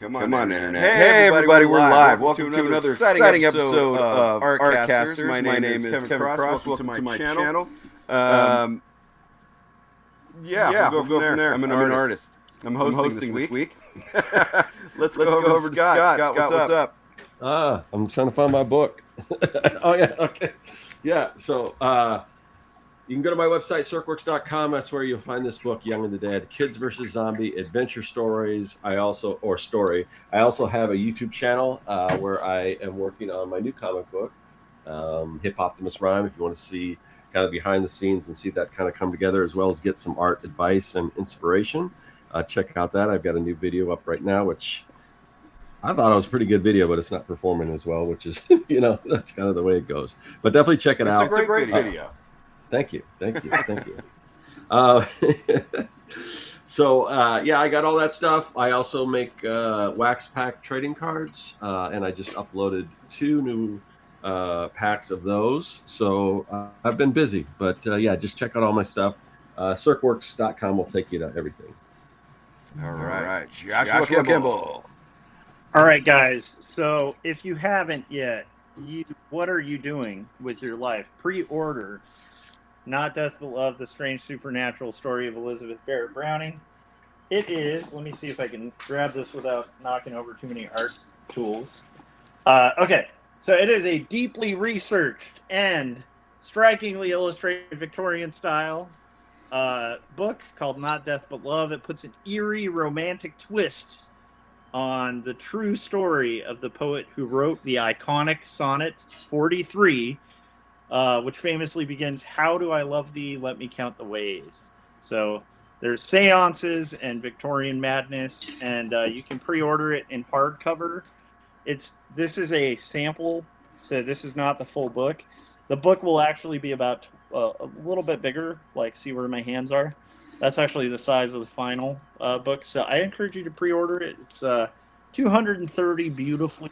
Come on, Internet. Hey, everybody, we're live. Welcome to another exciting episode of Artcasters. My name is Kevin Cross. Welcome to my channel. We'll go from there. I'm an artist. I'm hosting this week. Let's go over to Scott. Scott, what's up? I'm trying to find my book. Oh, yeah, okay. Yeah, so you can go to my website, circworks.com. That's where you'll find this book, Young and the Dead, Kids versus Zombie, Adventure Stories. I also have a YouTube channel where I am working on my new comic book, Hip Optimus Rhyme, if you want to see kind of behind the scenes and see that kind of come together, as well as get some art advice and inspiration. Check out that. I've got a new video up right now, which I thought it was a pretty good video, but it's not performing as well, which is, that's kind of the way it goes. But definitely check it out. It's a great video. Thank you. So, I got all that stuff. I also make wax pack trading cards, and I just uploaded 2 new packs of those. So I've been busy, but just check out all my stuff. Circworks.com will take you to everything. All right. Joshua Kimball. All right, guys. So if you haven't yet, what are you doing with your life? Pre-order Not Death But Love, The Strange Supernatural Story of Elizabeth Barrett Browning. It is, let me see if I can grab this without knocking over too many art tools. Okay, so it is a deeply researched and strikingly illustrated Victorian style book called Not Death But Love. It puts an eerie romantic twist on the true story of the poet who wrote the iconic sonnet 43, which famously begins, "How do I love thee? Let me count the ways." So there's seances and Victorian madness, and you can pre-order it in hardcover. This is a sample, so this is not the full book. The book will actually be about a little bit bigger, like see where my hands are. That's actually the size of the final book. So I encourage you to pre-order it. It's 230 beautifully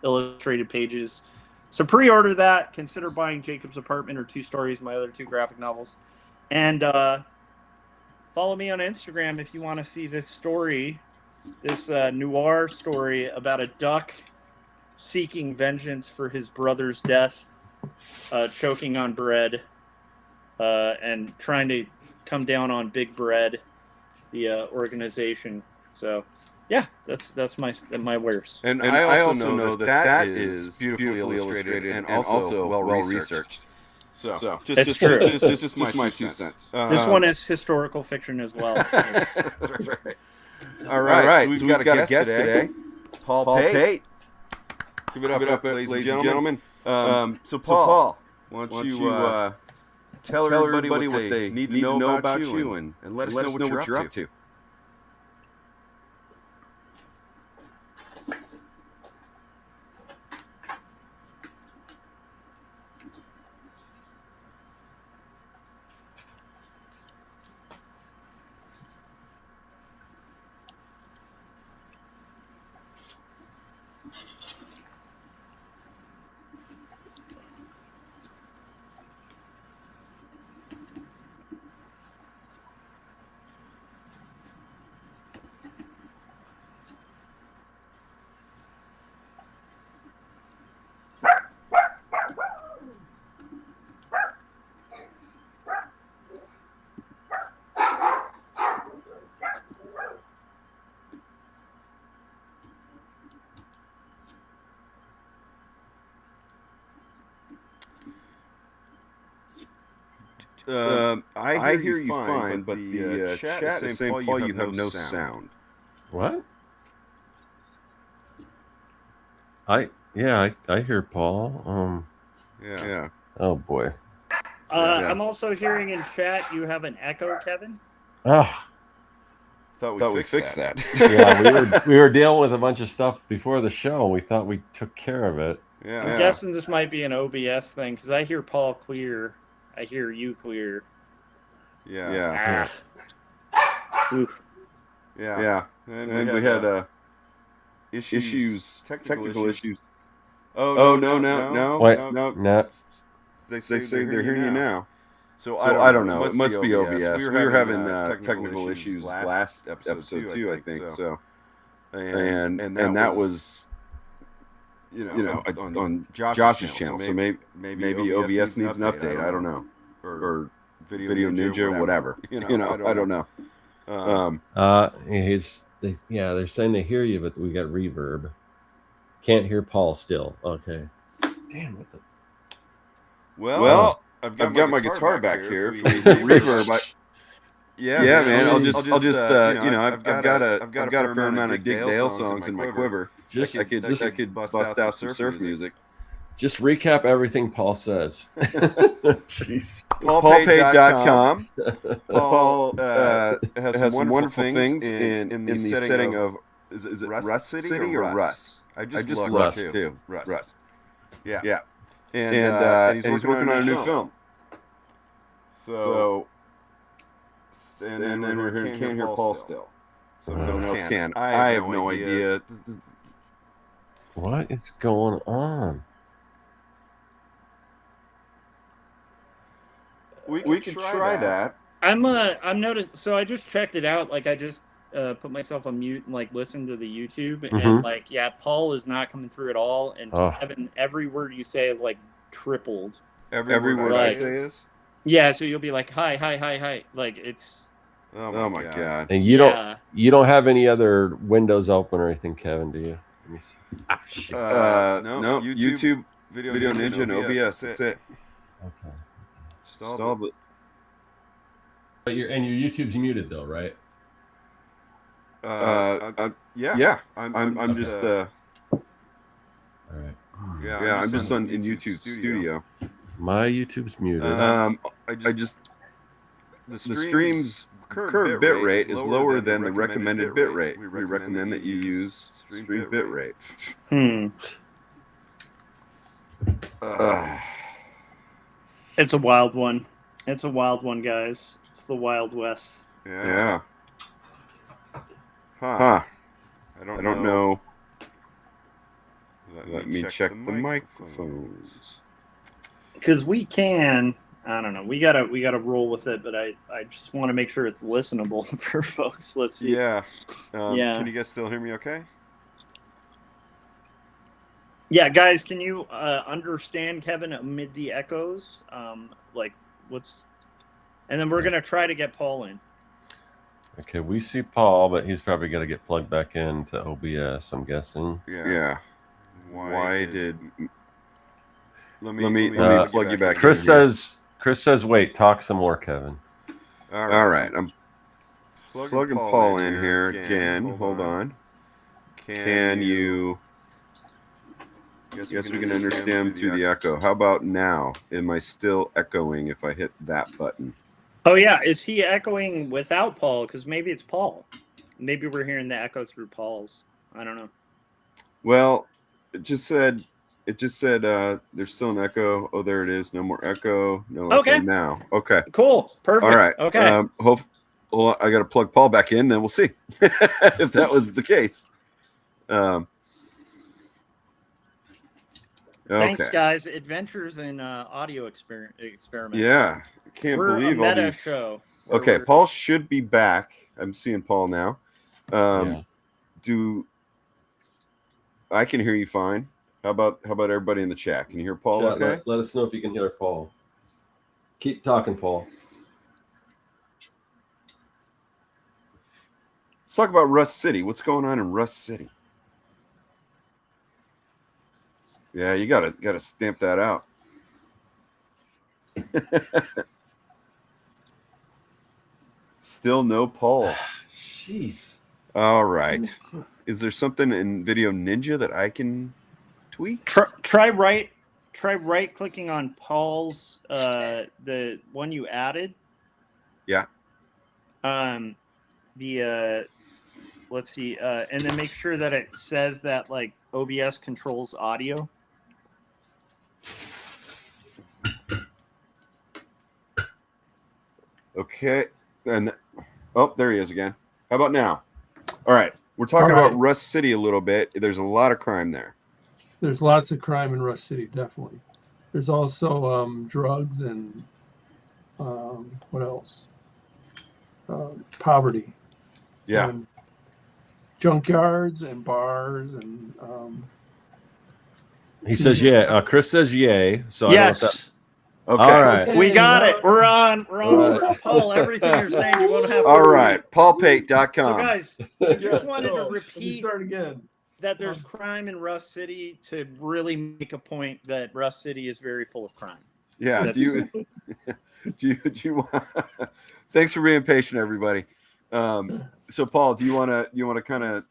illustrated pages. So pre-order that. Consider buying Jacob's Apartment or 2 Stories, my other 2 graphic novels. And follow me on Instagram if you want to see this story, this noir story about a duck seeking vengeance for his brother's death, choking on bread, and trying to come down on Big Bread, the organization. So, yeah, that's my wares. And I also know that is beautifully illustrated and also well researched. So just my 2 cents. This one is historical fiction as well. That's right. All right. So we've got a guest today, Paul Pate. Give it up, ladies and gentlemen. So Paul, why don't you tell everybody what they need to know about you and let us know what you're up to. I hear you fine, but the chat is saying, Paul, you have no sound. What? I hear Paul. Yeah. Oh boy. I'm also hearing in chat you have an echo, Kevin. Oh. Thought we fixed that. Yeah, we were dealing with a bunch of stuff before the show. We thought we took care of it. Yeah. I'm guessing this might be an OBS thing because I hear Paul clear. I hear you clear. Yeah. Oof. Yeah. And we had technical issues. Oh, no. Wait, no. They say they're hearing you now. So I don't know. It must be OBS. We were having technical issues last episode too, I think. So and that was on Josh's channel. So maybe OBS needs an update. I don't know, or Video Ninja, whatever. I don't know. They're saying they hear you, but we got reverb. Can't hear Paul still. Okay. Damn, what the? Well, I've got my guitar back here for the reverb. Yeah, man. I'll just I've got a fair amount of Dick Dale songs in my quiver. I could bust out some surf music. Just recap everything Paul says. Jeez. PaulPate.com. Paul has some wonderful things in the setting of is it Rust City or Russ? I just looked too. Rust. Yeah. And he's working on a new film. So and then we're hearing Can't Hear Paul still. Someone else can. I have no idea. What is going on? We could try that. I'm noticed. So I just checked it out. Like I just put myself on mute and like listened to the YouTube, and like Paul is not coming through at all. And Kevin, every word you say is like tripled. Every word I say is. Yeah, so you'll be like hi, like it's. Oh my god! And you don't have any other windows open or anything, Kevin? Do you? Let me see. No. YouTube, Video Ninja, and OBS. That's it. Okay. Installed it. But your YouTube's muted though, right? Yeah. I'm just. All right. Yeah, I'm just in YouTube Studio. My YouTube's muted. The stream's current bit rate is lower than the recommended bit rate. We recommend that you use stream bit rate. It's a wild one. It's a wild one, guys. It's the Wild West. Yeah. Huh. I don't know. Let me check the microphones. Because we can, I don't know. We gotta roll with it, but I just want to make sure it's listenable for folks. Let's see. Yeah. Can you guys still hear me? Okay. Yeah, guys, can you understand Kevin amid the echoes? Like what's, and then we're gonna try to get Paul in. Okay, we see Paul, but he's probably got to get plugged back into OBS, I'm guessing. Yeah. Why did? Let me plug you back. Chris says, wait, talk some more, Kevin. All right. I'm plugging Paul in here again. Hold on. Can you? Guess we can understand through the echo. How about now? Am I still echoing if I hit that button? Oh yeah, is he echoing without Paul? Because maybe it's Paul. Maybe we're hearing the echo through Paul's. I don't know. Well, it just said there's still an echo. Oh, there it is. No more echo. No echo now. Okay. Cool. Perfect. All right. Okay. Well, I got to plug Paul back in. Then we'll see if that was the case. Thanks, guys. Adventures in audio experiments. Yeah, I can't believe all these. Show okay, Paul should be back. I'm seeing Paul now. I can hear you fine. How about everybody in the chat? Can you hear Paul? Chat, okay. Let us know if you can hear Paul. Keep talking, Paul. Let's talk about Rust City. What's going on in Rust City? Yeah, you gotta stamp that out. Still no Paul. Jeez. All right. Is there something in Video Ninja that I can tweak? Try right clicking on Paul's the one you added. Yeah. Let's see, and then make sure that it says that like OBS controls audio. Okay. And there he is again. How about now? All right. We're talking about Rust City a little bit. There's a lot of crime there. There's lots of crime in Rust City, definitely. There's also drugs and what else? Poverty. Yeah. junkyards and bars and He says yeah. Chris says yay. So yes. Okay. All right. We got it. We're on. Right. Paul, everything you're saying, you won't have to All repeat. right. PaulPate.com. So, guys, I just wanted to let me repeat start again. that there's crime in Rust City to really make a point that Rust City is very full of crime. Yeah. That's- Do you thanks for being patient, everybody. So Paul, do you want to kind of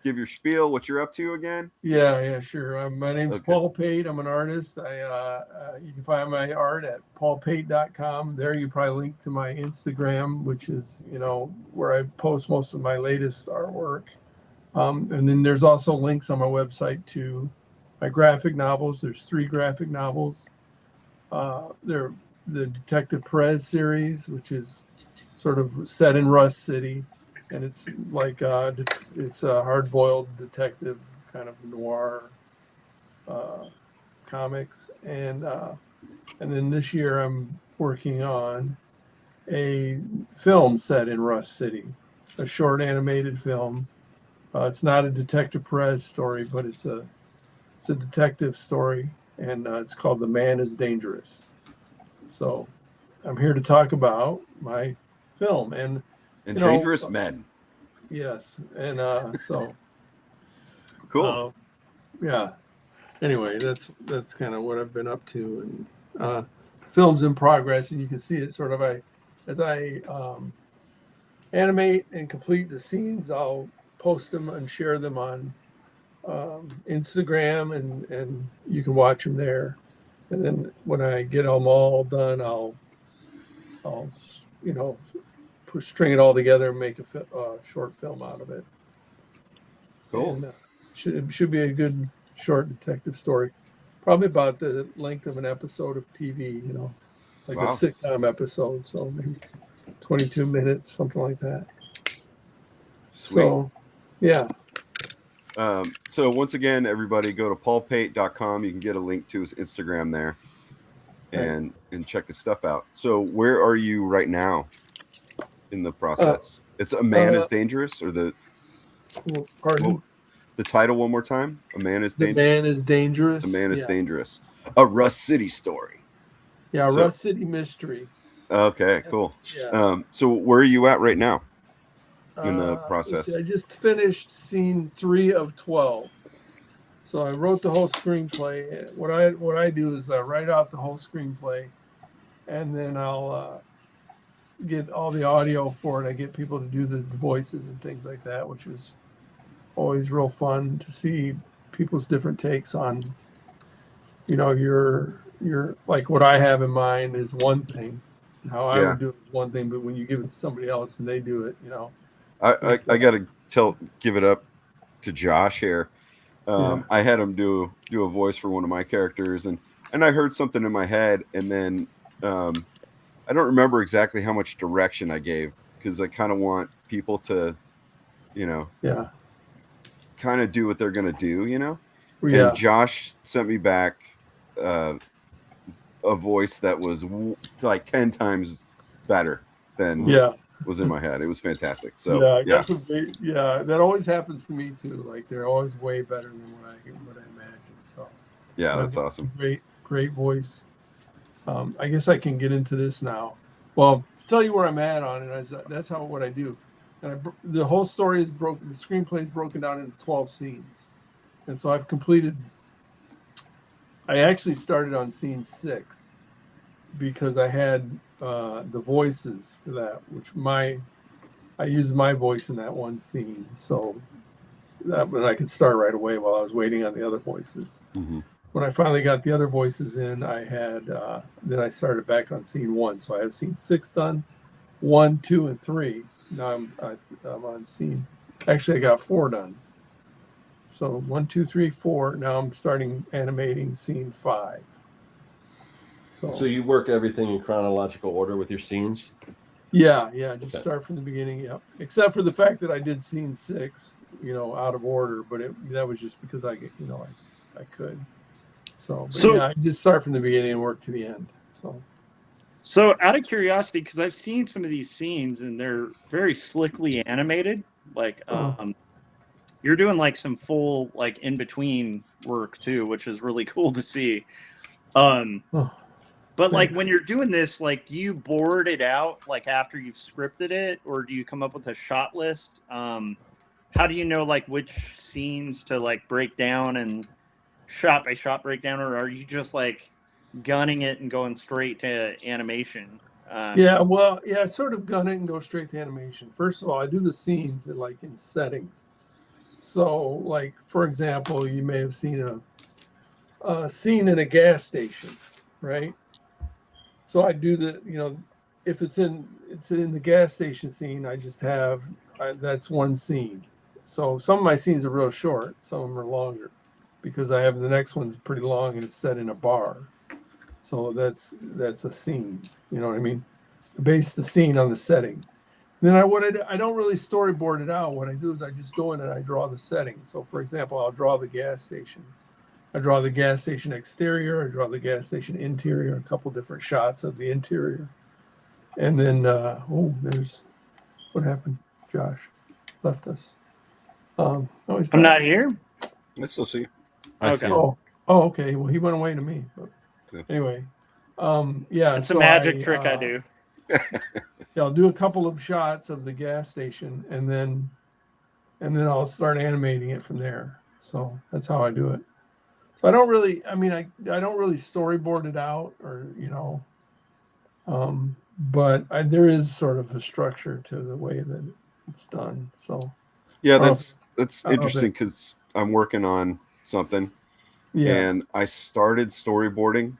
give your spiel, what you're up to again? Yeah, sure. My name's Okay. Paul Pate. I'm an artist. You can find my art at paulpate.com. There you probably link to my Instagram, which is, where I post most of my latest artwork. And then there's also links on my website to my graphic novels. There's 3 graphic novels. They're the Detective Perez series, which is sort of set in Rust City. And it's like it's a hard-boiled detective kind of noir comics, and then this year I'm working on a film set in Rust City, a short animated film. It's not a Detective Perez story, but it's a detective story, and it's called The Man is Dangerous. So I'm here to talk about my film and Dangerous Men. Yes, and so Cool. yeah. Anyway, that's kind of what I've been up to, and film's in progress, and you can see it sort of. As I animate and complete the scenes, I'll post them and share them on Instagram, and you can watch them there. And then when I get them all done, I'll string it all together and make a short film out of it. Cool. And, should be a good short detective story, probably about the length of an episode of TV. Like Wow. a sitcom episode, so maybe 22 minutes, something like that. Sweet. So, yeah. So once again, everybody go to paulpate.com. You can get a link to his Instagram there and check his stuff out. So where are you right now in the process? It's A Man is Dangerous, or Pardon? The title one more time? A Man is The Dangerous. Man is Dangerous. A Man is Dangerous. A Rust City story. Yeah, Rust City mystery. Okay, cool. Yeah. So where are you at right now in the process? I just finished scene 3 of 12. So I wrote the whole screenplay. What I do is I write out the whole screenplay, and then I'll get all the audio for it. I get people to do the voices and things like that, which is always real fun to see people's different takes on, your like what I have in mind is one thing, and how I would do it is one thing, but when you give it to somebody else and they do it, I got to give it up to Josh here. I had him do a voice for one of my characters, and I heard something in my head, and then I don't remember exactly how much direction I gave, because I kind of want people to, kind of do what they're going to do, And Josh sent me back a voice that was like 10 times better than was in my head. It was fantastic. So that always happens to me too. Like they're always way better than what I imagine. So that's awesome. Great voice. I guess I can get into this now. Well, tell you where I'm at on it. That's what I do. And the whole story is broken. The screenplay is broken down into 12 scenes, and so I've completed. I actually started on scene 6 because I had the voices for that, which I used my voice in that one scene, so that I could start right away while I was waiting on the other voices. Mm-hmm. When I finally got the other voices in, then I started back on scene 1. So I have scene 6 done, 1, 2, and 3. Now I'm on scene. Actually, I got 4 done. So 1, 2, 3, 4. Now I'm starting animating scene 5. So you work everything in chronological order with your scenes? Yeah. Just start from the beginning. Yep. Except for the fact that I did scene 6, out of order, but that was just because I could. So I just start from the beginning and work to the end. So out of curiosity, because I've seen some of these scenes and they're very slickly animated, like you're doing like some full like in between work too, which is really cool to see. But like when you're doing this, like, do you board it out like after you've scripted it, or do you come up with a shot list? How do you know like which scenes to like break down and shot by shot breakdown, or are you just like gunning it and going straight to animation? Sort of gun it and go straight to animation. First of all, I do the scenes in settings. So, like, for example, you may have seen a scene in a gas station, right? So I do if it's in the gas station scene, I just have that's one scene. So some of my scenes are real short, some of them are longer, because I have the next one's pretty long and it's set in a bar. So that's a scene. You know what I mean? Base the scene on the setting. Then I don't really storyboard it out. What I do is I just go in and I draw the setting. So for example, I'll draw the gas station. I draw the gas station exterior. I draw the gas station interior. A couple different shots of the interior. And then there's what happened. Josh left us. I'm not here. I still see you. Okay. Okay. Well, he went away to me. But anyway, it's a magic trick I do. I'll do a couple of shots of the gas station, and then I'll start animating it from there. So that's how I do it. So I don't really storyboard it out, or but there is sort of a structure to the way that it's done. So yeah, that's interesting, because I'm working on something, and I started storyboarding.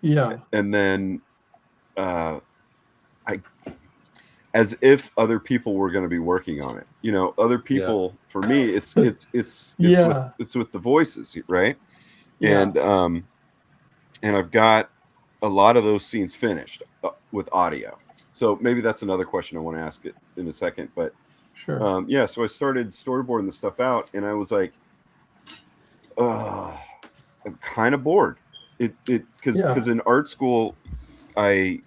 Yeah, and then as if other people were going to be working on it. Other people, for me, it's with the voices, right? Yeah. And I've got a lot of those scenes finished with audio. So maybe that's another question I want to ask it in a second. But sure. So I started storyboarding the stuff out, and I was like, I'm kind of bored. Because in art school, I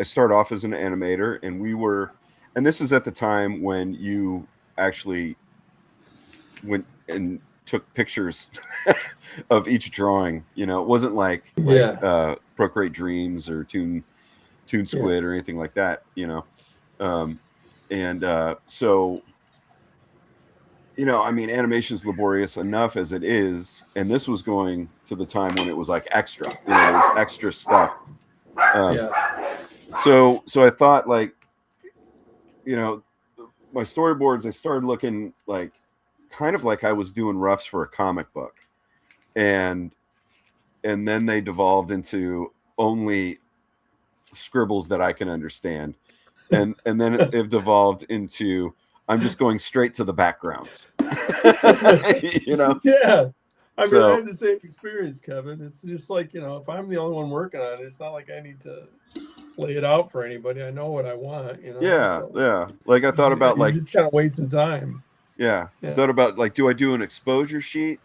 started off as an animator, and this is at the time when you actually went and took pictures of each drawing. It wasn't like Procreate Dreams or Toon Squid or anything like that. So animation is laborious enough as it is, and this was going to the time when it was like extra. It was extra stuff. So I thought, like, my storyboards, I started looking like kind of like I was doing roughs for a comic book, and then they devolved into only scribbles that I can understand, and then it devolved into I'm just going straight to the backgrounds. Yeah. I had the same experience, Kevin. It's just like, if I'm the only one working on it, it's not like I need to lay it out for anybody. I know what I want, Yeah. Like I thought about like just kind of wasting time. Yeah. I thought about like, do I do an exposure sheet?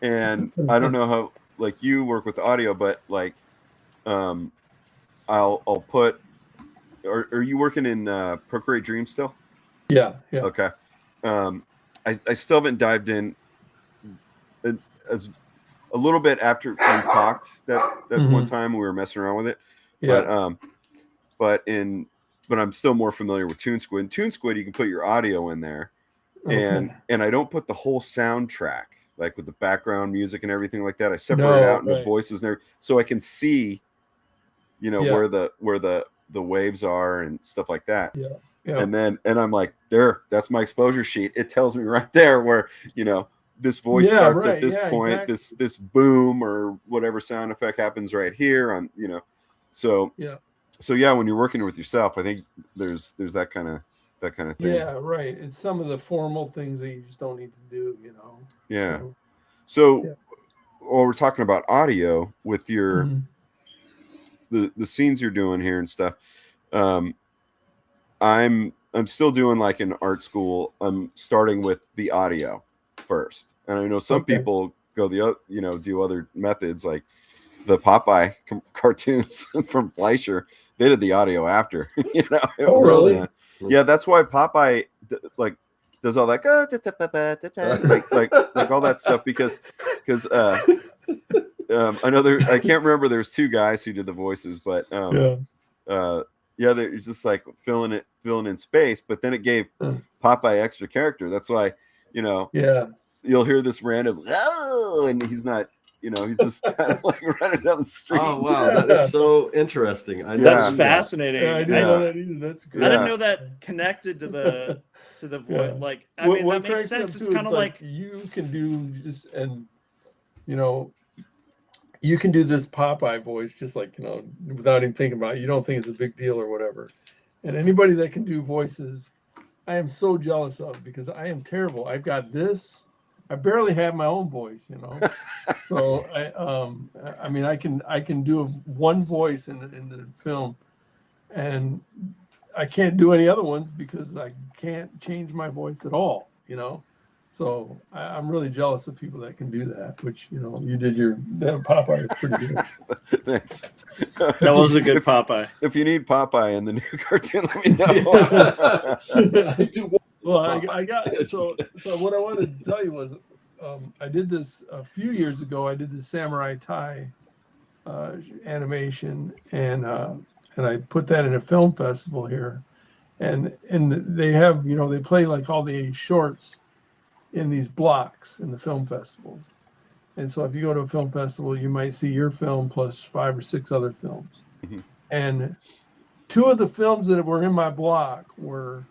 And I don't know how like you work with audio, but like I'll put are you working in Procreate Dream still? Yeah. Okay. I still haven't dived in as a little bit after we talked that one time we were messing around with it. Yeah. But I'm still more familiar with Toon Squid. In Toon Squid, you can put your audio in there, and I don't put the whole soundtrack, like with the background music and everything like that. I separate it out into voices and everything, so I can see, where the waves are and stuff like that. Yeah. And I'm like, that's my exposure sheet. It tells me right there where, this voice starts at this point, exactly. this boom or whatever sound effect happens right here on, So when you're working with yourself, I think there's that kind of thing. Yeah, right. It's some of the formal things that you just don't need to do, Yeah. So while we're talking about audio with your the scenes you're doing here and stuff, I'm still doing like in art school. I'm starting with the audio first, and I know some people go do other methods, like the Popeye cartoons from Fleischer. They did the audio after. Really? Yeah, that's why Popeye, like does all that like all that stuff because I know I can't remember. There's two guys who did the voices, but they're just like filling in space. But then it gave Popeye extra character. That's why you'll hear this random and he's not. He's just kind of like running down the street. Oh wow, that is so interesting. That's fascinating. Yeah, I didn't know that either. That's great. I didn't know that connected to the voice. Like, I mean, that makes sense. It's kind of like you can do this, and you can do this Popeye voice just like without even thinking about it. You don't think it's a big deal or whatever. And anybody that can do voices, I am so jealous of because I am terrible. I've got this. I barely have my own voice, So I mean, I can do one voice in the film, and I can't do any other ones because I can't change my voice at all, So I'm really jealous of people that can do that. Which you did that Popeye is pretty good. Thanks. That was a good Popeye. If you need Popeye in the new cartoon, let me know. I do. Well, I got so what I wanted to tell you was I did this a few years ago. I did the Samurai Tie animation, and I put that in a film festival here, and they have they play like all the shorts in these blocks in the film festivals, and so if you go to a film festival, you might see your film plus 5 or 6 other films, and 2 of the films that were in my block were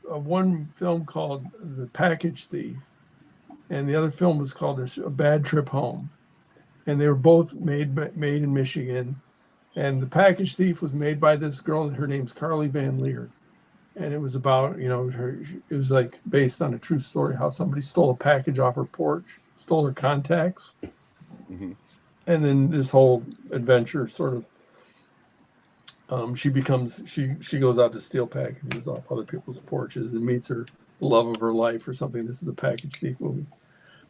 one film called The Package Thief, and the other film was called A Bad Trip Home, and they were both made in Michigan. And The Package Thief was made by this girl, her name's Carly Van Leer, and it was about it was like based on a true story how somebody stole a package off her porch, stole her contacts, and then this whole adventure sort of. She goes out to steal packages off other people's porches and meets her love of her life or something. This is the Package Thief movie.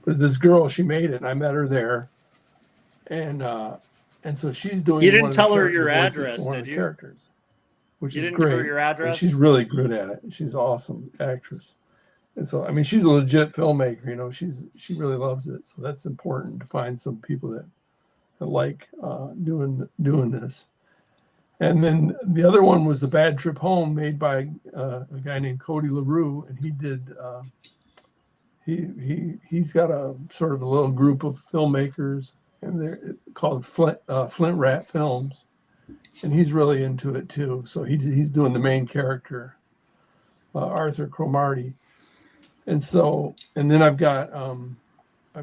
But this girl, she made it, and I met her there. And so she's doing. You didn't tell her your address, did you? Characters, which you is didn't great. give her your address? And she's really good at it. She's an awesome actress. And so, I mean, she's a legit filmmaker. She really loves it. So that's important to find some people that like doing this. And then the other one was The Bad Trip Home, made by a guy named Cody LaRue, and he did. He's got a sort of a little group of filmmakers, and they're called Flint Rat Films, and he's really into it too. So he's doing the main character, Arthur Cromartie, and then I've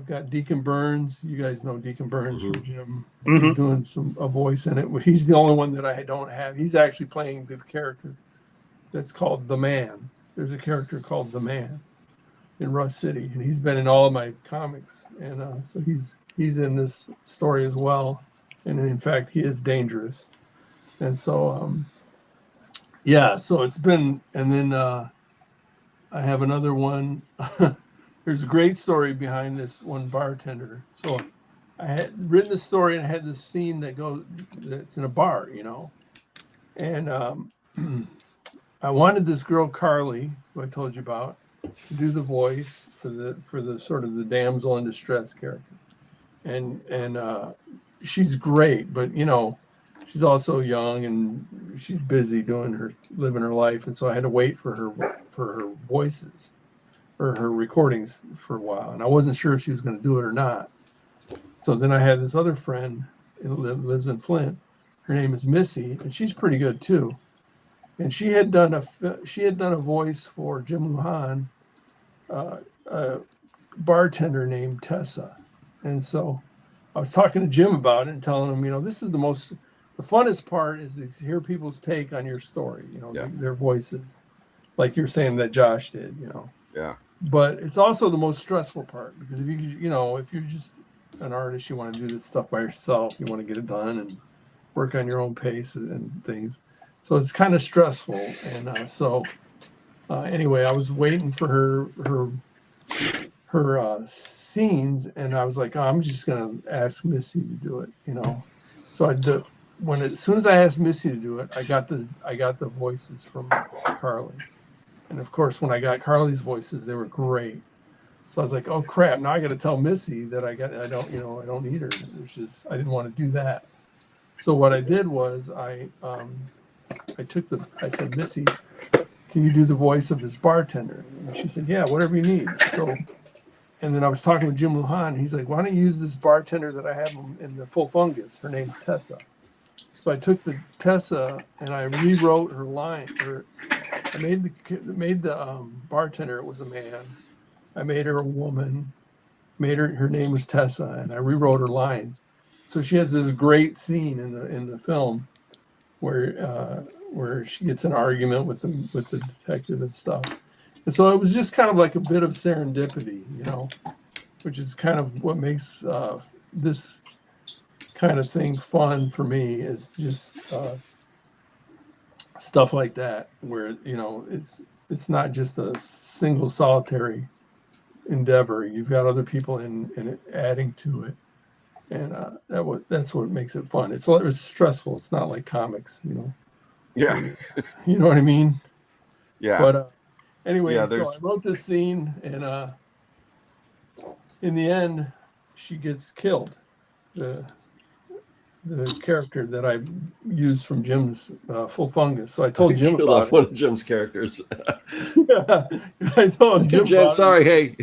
got Deacon Burns. You guys know Deacon Burns from Jim. He's doing a voice in it. He's the only one that I don't have. He's actually playing the character that's called The Man. There's a character called The Man in Rust City, and he's been in all of my comics. And so he's in this story as well. And in fact, he is dangerous. And so, so it's been, and then I have another one. There's a great story behind this one bartender. So I had written the story and I had this scene that's in a bar, and I wanted this girl, Carly, who I told you about, to do the voice for the sort of the damsel in distress character. And she's great, but she's also young and she's busy living her life. And so I had to wait for her voices or her recordings for a while, and I wasn't sure if she was going to do it or not. So then I had this other friend who lives in Flint. Her name is Missy, and she's pretty good too. And she had done a voice for Jim Lujan, a bartender named Tessa. And so I was talking to Jim about it and telling him, this is the funnest part is to hear people's take on your story, their voices, like you're saying that Josh did, Yeah. But it's also the most stressful part because if you're just an artist, you want to do this stuff by yourself, you want to get it done and work on your own pace and things. So it's kind of stressful. And anyway, I was waiting for her scenes, and I was like, I'm just gonna ask Missy to do it, So as soon as I asked Missy to do it, I got the voices from Carly. And of course, when I got Carly's voices, they were great. So I was like, oh crap! Now I got to tell Missy that I don't need her. It's just I didn't want to do that. So what I did was I said, Missy, can you do the voice of this bartender? And she said, yeah, whatever you need. So, and then I was talking with Jim Lujan. And he's like, why don't you use this bartender that I have in the Full Fungus? Her name's Tessa. So I took the Tessa and I rewrote her line. I made the bartender. It was a man. I made her a woman. Her name was Tessa, and I rewrote her lines. So she has this great scene in the film where she gets an argument with the detective and stuff. And so it was just kind of like a bit of serendipity, which is kind of what makes this kind of thing fun for me, is just stuff like that, where it's not just a single solitary endeavor. You've got other people in it adding to it, and that's what makes it fun. It's stressful. It's not like comics, Yeah. You know what I mean? Yeah. But anyway, so I wrote this scene, and in the end, she gets killed. The character that I used from Jim's Full Fungus. So I told Jim killed about off one of Jim's characters. Yeah, I told Jim. Jim, sorry, hey,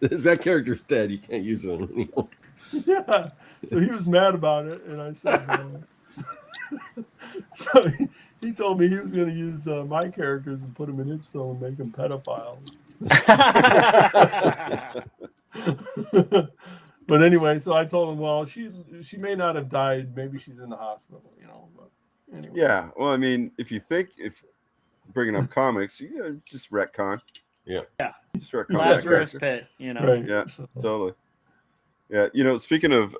that character's dead. You can't use it anymore. Yeah, so he was mad about it, and I said, so he told me he was going to use my characters and put them in his film and make them pedophiles. But anyway, so I told him, well, she may not have died. Maybe she's in the hospital, But anyway. Yeah. Well, I mean, if bringing up comics, just retcon. Yeah. Just retcon Lazarus Pit, Right. Yeah, totally. Yeah, speaking of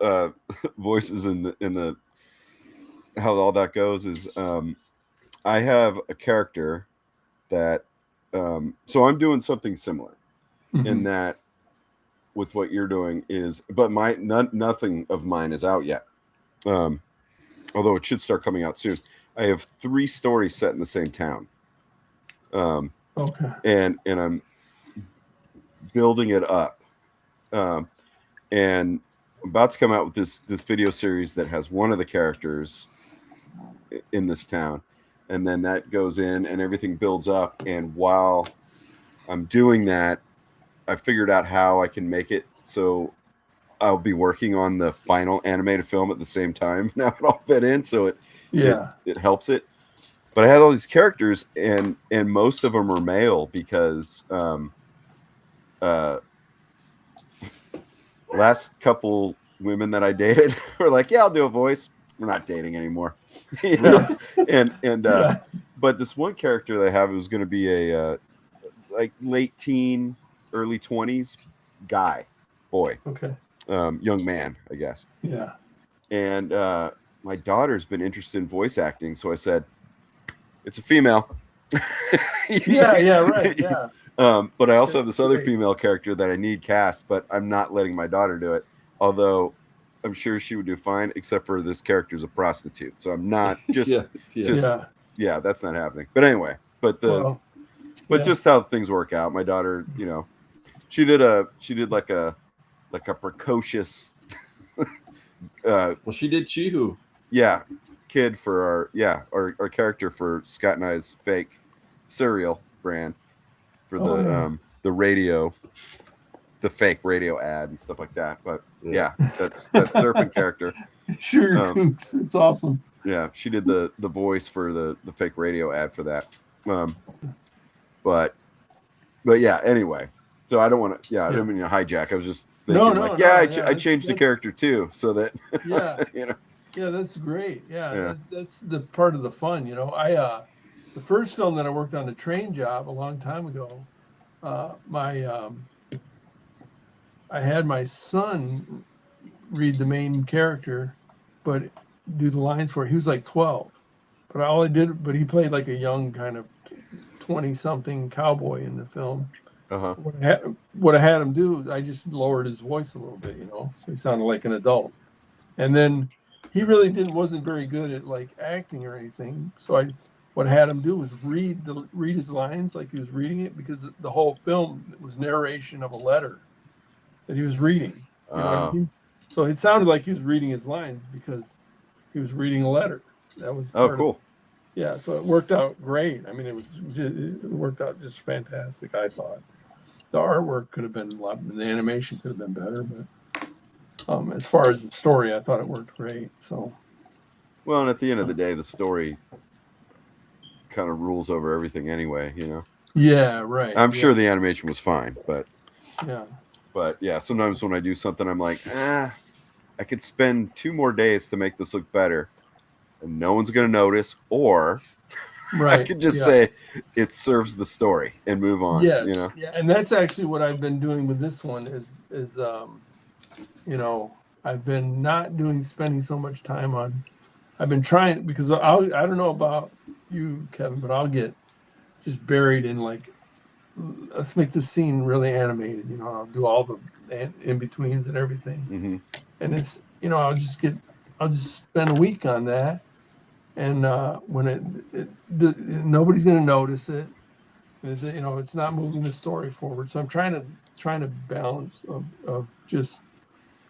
voices in the how all that goes is I have a character that so I'm doing something similar in that with what you're doing but nothing of mine is out yet. Although it should start coming out soon. I have 3 stories set in the same town. Okay. And I'm building it up. And I'm about to come out with this video series that has one of the characters in this town, and then that goes in and everything builds up. And while I'm doing that, I figured out how I can make it so I'll be working on the final animated film at the same time. Now it all fit in, so it helps it. But I had all these characters, and most of them are male because last couple women that I dated were like, yeah, I'll do a voice. We're not dating anymore. But this one character that I have was going to be a like late teen, early 20s boy. Okay. Young man, I guess. Yeah. And my daughter's been interested in voice acting, so I said, it's a female. Yeah, right. Yeah. But I also have this other female character that I need cast, but I'm not letting my daughter do it. Although I'm sure she would do fine, except for this character's a prostitute. So I'm not just that's not happening. But anyway, just how things work out. My daughter, she did like a precocious she did Chihu. Yeah, kid for our character for Scott and I's fake cereal brand for the radio, the fake radio ad and stuff like that. But that's that serpent character. Sure, it's awesome. Yeah, she did the voice for the fake radio ad for that. But yeah. Anyway, so I don't want to. Yeah, I didn't mean to hijack. I was just thinking I changed the character too, so that Yeah, that's great. Yeah. That's the part of the fun. I the first film that I worked on, The Train Job, a long time ago. I had my son read the main character, but do the lines for it. He was like 12, but he played like a young kind of 20-something cowboy in the film. Uh-huh. What I had him do, I just lowered his voice a little bit, so he sounded like an adult. And then he really wasn't very good at like acting or anything. So what I had him do was read his lines like he was reading it, because the whole film was narration of a letter that he was reading. You know what I mean? So it sounded like he was reading his lines because he was reading a letter. That was cool. Yeah, so it worked out great. I mean, it worked out just fantastic, I thought. The artwork could have been the animation could have been better, but as far as the story, I thought it worked great. So, well, and at the end of the day, the story kind of rules over everything anyway, you know. Yeah, right. I'm sure the animation was fine, but yeah, sometimes when I do something, I'm like, I could spend 2 more days to make this look better, and no one's going to notice, or I could just say it serves the story and move on. Yes, you know? Yeah, and that's actually what I've been doing with this one is you know, I've been not spending so much time on. I've been trying, because I don't know about you, Kevin, but I'll get just buried in like, let's make this scene really animated. You know, I'll do all the in betweens and everything, Mm-hmm. and it's, you know, I'll just spend a week on that, and when nobody's going to notice it. You know, it's not moving the story forward. So I'm trying to balance of just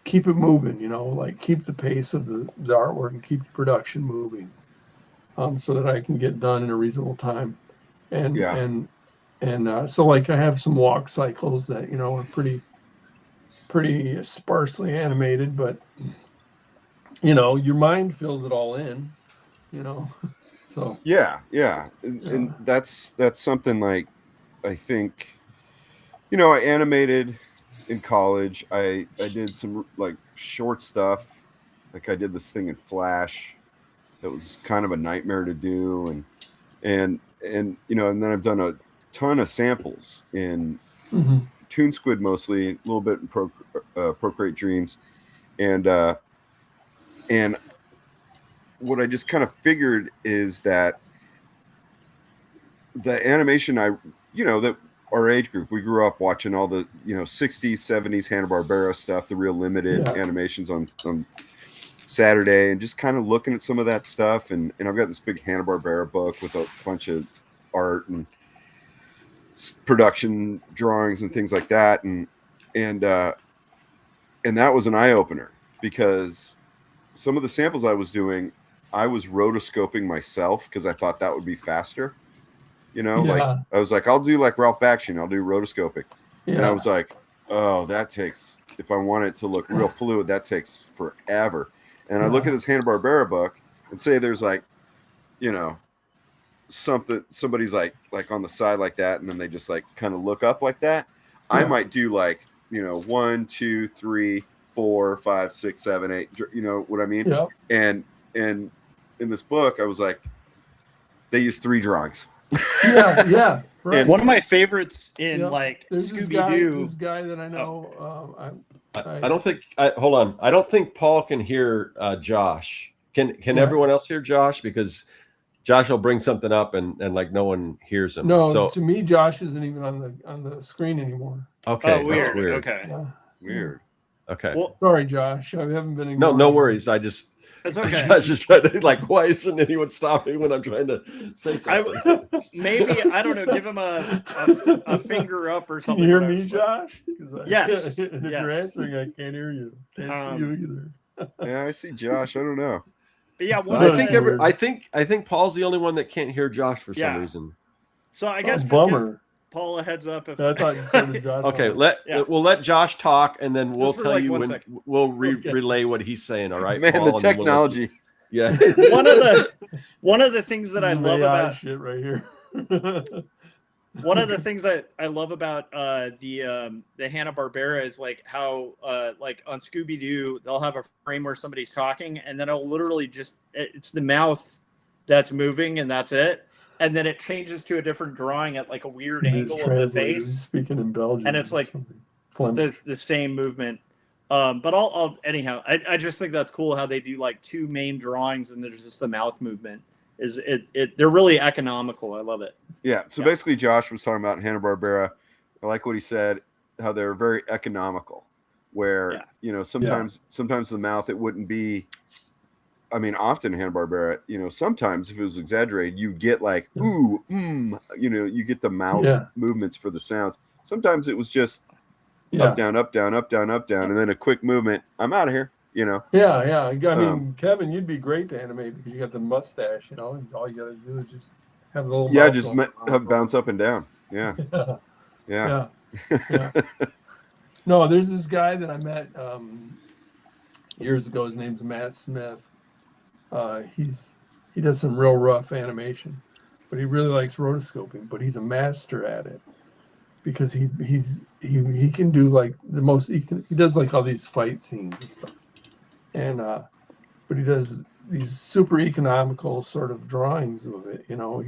keep it moving, you know, like keep the pace of the artwork and keep the production moving, so that I can get done in a reasonable time. And so like I have some walk cycles that, you know, are pretty sparsely animated, but you know, your mind fills it all in, you know. So and that's something like, I think, you know, I animated in college. I did some like short stuff, like I did this thing in Flash that was kind of a nightmare to do, and you know, and then I've done a ton of samples in Toon Squid, mostly a little bit in Procreate Dreams, and what I just kind of figured is that the animation, that our age group, we grew up watching all the, you know, 60s, 70s Hanna-Barbera stuff, the real limited animations on Saturday, and just kind of looking at some of that stuff. And I've got this big Hanna-Barbera book with a bunch of art and production drawings and things like that. And that was an eye-opener, because some of the samples I was doing, I was rotoscoping myself because I thought that would be faster. You know, like I was like, I'll do like Ralph Bakshi, I'll do rotoscoping. And I was like, oh, that takes, if I want it to look real fluid, that takes forever. And I look at this Hanna-Barbera book and say there's like, you know, somebody's like on the side like that, and then they just like kind of look up like that. I might do like, you know, 1, 2, 3, 4, 5, 6, 7, 8. You know what I mean? And in this book, I was like, they use 3 drawings. Right. And one of my favorites in like there's Scooby-Doo. This guy that I know. I don't think. Hold on. I don't think Paul can hear Josh. Can everyone else hear Josh? Because Josh will bring something up and like no one hears him. No, so, to me, Josh isn't even on the screen anymore. Okay, weird. That's weird. Okay, Weird. Okay. Well, sorry, Josh. I haven't been. No worries. I just. That's okay. I just trying to, like, why isn't anyone stopping when I'm trying to say something? Maybe, I don't know, give him a finger up or something. Can you hear me, Josh? Yes. And if you're answering, I can't hear you. Can't see you either. Yeah, I see Josh. I don't know. But yeah, I think Paul's the only one that can't hear Josh for some reason. So I guess bummer. Paul a heads up. I thought you said Josh. Okay, we'll let Josh talk, and then we'll tell you when we'll relay what he's saying. All right, man, Paul, the technology. Yeah. one of the things that I love about shit right here. One of the things that I love about the Hanna-Barbera is like how like on Scooby-Doo they'll have a frame where somebody's talking, and then it'll literally it's the mouth that's moving, and that's it. And then it changes to a different drawing at like a weird angle of the face. He's speaking in Belgium, and it's like the same movement. But I'll anyhow. I just think that's cool how they do like 2 main drawings, and there's just the mouth movement. They're really economical. I love it. Yeah. So basically, Josh was talking about Hanna-Barbera. I like what he said, how they're very economical. Where you know sometimes the mouth, it wouldn't be I mean, often Hanna-Barbera, you know, sometimes if it was exaggerated, you get like, ooh, you know, you get the mouth movements for the sounds. Sometimes it was just up, down, up, down, up, down, up, down, and then a quick movement. I'm out of here, you know. Yeah. I mean, Kevin, you'd be great to animate because you got the mustache, you know, and all you got to do is just have the little mouth just bounce up and down. Yeah. Yeah. No, there's this guy that I met years ago. His name's Matt Smith. He does some real rough animation, but he really likes rotoscoping. But he's a master at it because he can do like the most. He does like all these fight scenes and stuff, and but he does these super economical sort of drawings of it. You know,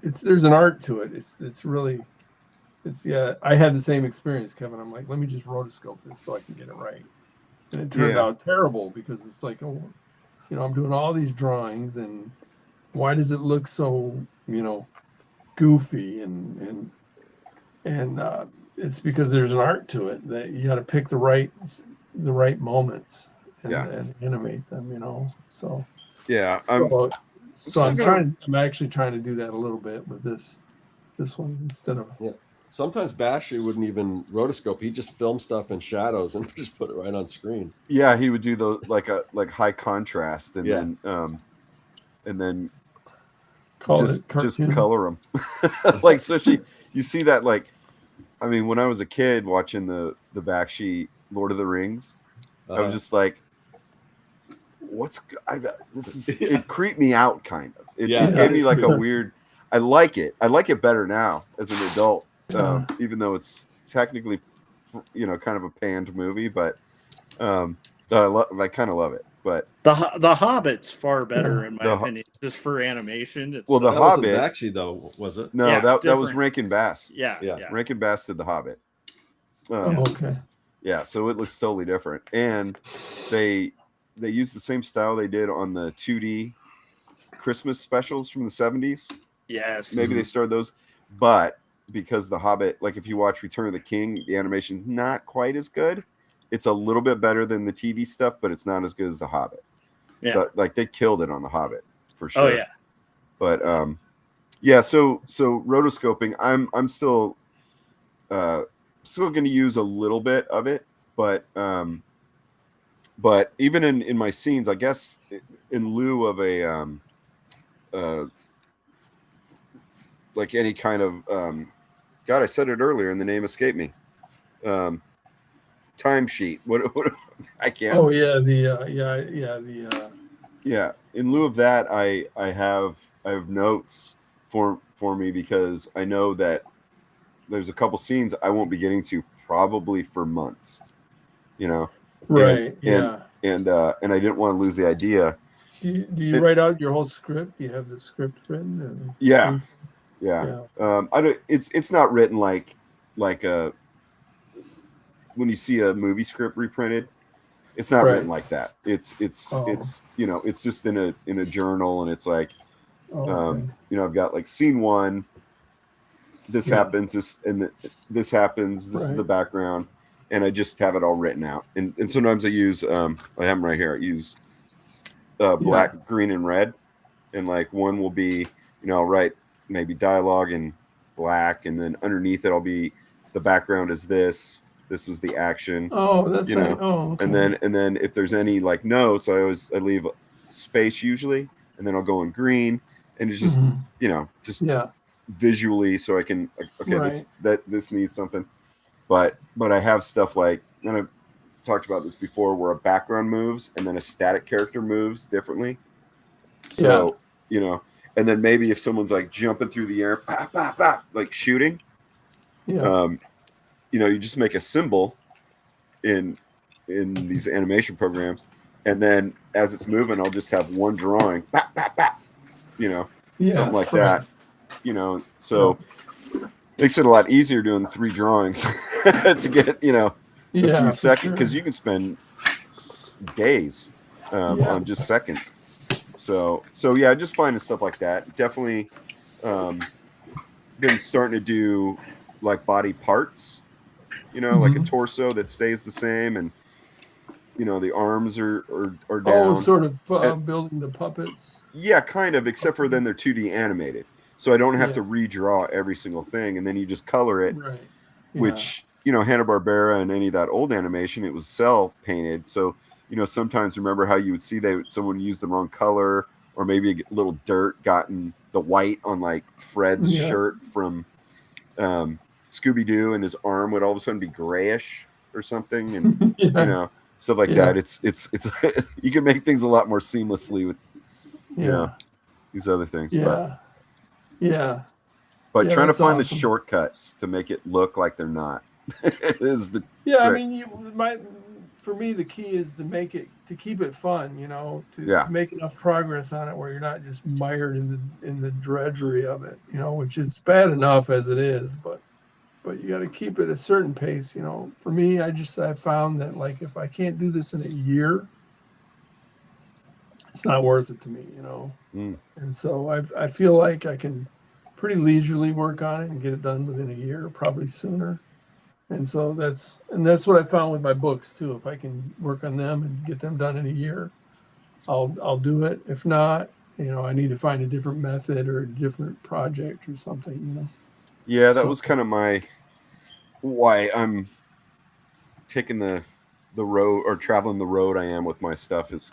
there's an art to it. I had the same experience, Kevin. I'm like, let me just rotoscope this so I can get it right. And it turned out terrible because it's like, oh, you know, I'm doing all these drawings and why does it look so, you know, goofy and it's because there's an art to it that you got to pick the right moments and animate them, you know. So I'm actually trying to do that a little bit with this one instead of Sometimes Bashy wouldn't even rotoscope. He'd just film stuff in shadows and just put it right on screen. Yeah, he would do those like high contrast and then just color them. Like especially you see that like, I mean, when I was a kid watching the Bakshi Lord of the Rings, I was just like, it creeped me out kind of. It gave me like a weird. I like it better now as an adult. Even though it's technically, you know, kind of a panned movie, but I kind of love it. But the Hobbit's far better in my opinion, just for animation. The Hobbit actually though, was it? No, that was Rankin Bass. Yeah. Rankin Bass did the Hobbit. Okay. Yeah, so it looks totally different, and they used the same style they did on the 2D Christmas specials from the 70s. Yes, maybe they started those, but because the Hobbit, like if you watch Return of the King, the animation's not quite as good. It's a little bit better than the TV stuff, but it's not as good as the Hobbit. Yeah, like they killed it on the Hobbit for sure. Oh yeah, but so rotoscoping, I'm still going to use a little bit of it, but even in my scenes, I guess in lieu of a like any kind of God, I said it earlier and the name escaped me. Timesheet. What I can't. Oh yeah, In lieu of that, I have notes for me because I know that there's a couple scenes I won't be getting to probably for months. You know. Right. And I didn't want to lose the idea. Do you write out your whole script? Do you have the script written? Yeah. I don't. It's not written like a when you see a movie script reprinted. It's not written like that. It's you know, it's just in a journal, and it's like you know, I've got like scene 1. This happens. This happens. This is the background, and I just have it all written out. And sometimes I use I have them right here. I use black, green, and red, and like one will be, you know, I'll write maybe dialogue in black, and then underneath it I'll be the background is this is the action. Oh, that's you know? right. Oh, okay. And then if there's any like notes, I leave space usually, and then I'll go in green, and it's just you know, just visually so I can this needs something. But I have stuff like, and I've talked about this before, where a background moves and then a static character moves differently. So you know. And then maybe if someone's like jumping through the air, bah, bah, bah, like shooting, you know, you just make a symbol in these animation programs, and then as it's moving, I'll just have one drawing, bah, bah, bah, you know, something like that, you know. So makes it a lot easier doing 3 drawings to get, you know, a few seconds, because you can spend days on just seconds. So yeah, just finding stuff like that. Definitely been starting to do like body parts, you know, like a torso that stays the same, and the arms are down. Oh, sort of building the puppets. Yeah, kind of, except for then they're 2D animated. So I don't have Yeah. to redraw every single thing, and then you just color it, Right. Yeah. which, Hanna-Barbera and any of that old animation, it was cell painted. So, sometimes remember how you would see someone used the wrong color, or maybe a little dirt gotten the white on like Fred's shirt from Scooby-Doo, and his arm would all of a sudden be grayish or something, and stuff like that. It's you can make things a lot more seamlessly with these other things. But trying to find the shortcuts to make it look like they're not is the trick. I mean, for me the key is to keep it fun, to make enough progress on it where you're not just mired in the drudgery of it, which is bad enough as it is, but you got to keep it a certain pace. For me, I found that, like, if I can't do this in a year, it's not worth it to me, And so I feel like I can pretty leisurely work on it and get it done within a year, probably sooner. And so that's what I found with my books too. If I can work on them and get them done in a year, I'll do it. If not, I need to find a different method or a different project or something, Yeah, that was kind of why I'm taking the road, or traveling the road I am with my stuff, it's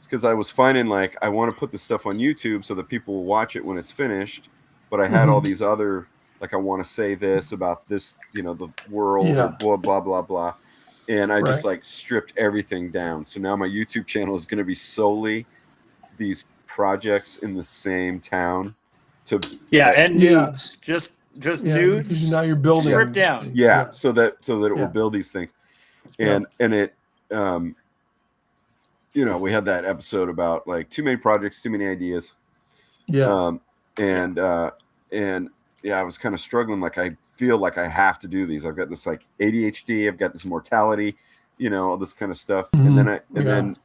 because I was finding, like, I want to put the stuff on YouTube so that people will watch it when it's finished, but I had all these other, like, I want to say this about this, the world, or blah, blah, blah, blah. And I just like stripped everything down. So now my YouTube channel is going to be solely these projects in the same town. And nudes. Just nudes. Now you're building. Stripped down. So that it will build these things. And it, we had that episode about, like, too many projects, too many ideas. I was kind of struggling. Like, I feel like I have to do these. I've got this, like, ADHD. I've got this mortality, all this kind of stuff. And then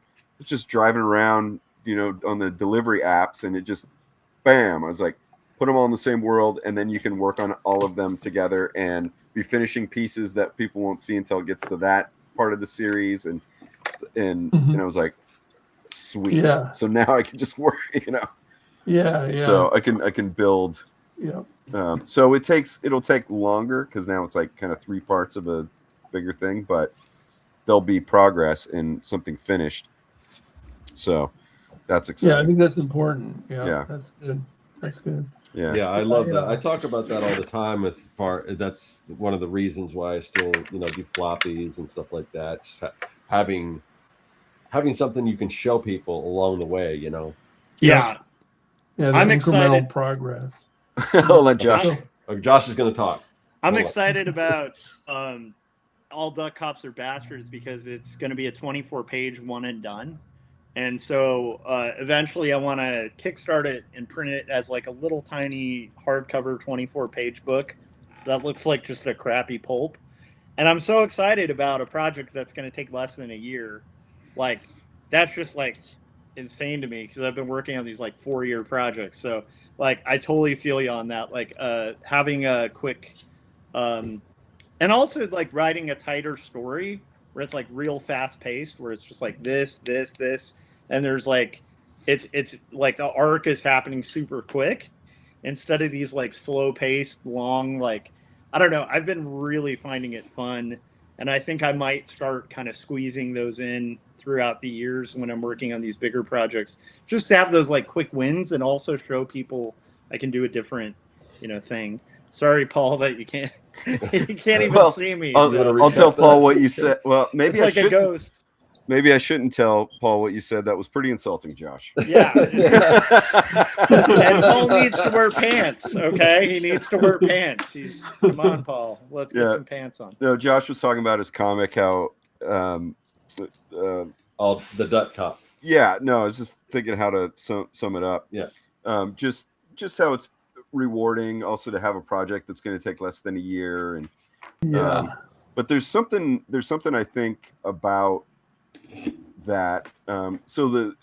just driving around, on the delivery apps, and it just, bam, I was like, put them all in the same world, and then you can work on all of them together and be finishing pieces that people won't see until it gets to that part of the series. And I was like, sweet. So now I can just work, So I can build. So it'll take longer, because now it's like kind of 3 parts of a bigger thing, but there'll be progress in something finished. So that's exciting. I think that's important. That's good. I love that. I talk about that all the time. That's one of the reasons why I still do floppies and stuff like that. Just having something you can show people along the way. I'm incremental excited. Progress. I'll let Josh. Josh is going to talk. I'm excited about All Duck Cops Are Bastards, because it's going to be a 24-page one and done. And so eventually I want to kickstart it and print it as, like, a little tiny hardcover 24-page book that looks like just a crappy pulp. And I'm so excited about a project that's going to take less than a year. Like, that's just, like, insane to me, because I've been working on these, like, 4-year projects. So, like, I totally feel you on that. Like, having a quick, and also, like, writing a tighter story where it's, like, real fast paced, where it's just like this, and there's, like, it's like the arc is happening super quick instead of these, like, slow paced, long, like, I don't know. I've been really finding it fun, and I think I might start kind of squeezing those in throughout the years when I'm working on these bigger projects, just to have those, like, quick wins, and also show people I can do a different, thing. Sorry, Paul, that you can't even see me. I'll tell Paul what you said. Well, maybe it's like a ghost. Maybe I shouldn't tell Paul what you said. That was pretty insulting, Josh. Yeah. And Paul needs to wear pants, okay? He needs to wear pants. Come on, Paul. Let's get some pants on. No, Josh was talking about his comic, how the Duck Cop. Yeah, no, I was just thinking how to sum it up. Yeah. Just how it's rewarding also to have a project that's going to take less than a year, and but there's something I think about that. So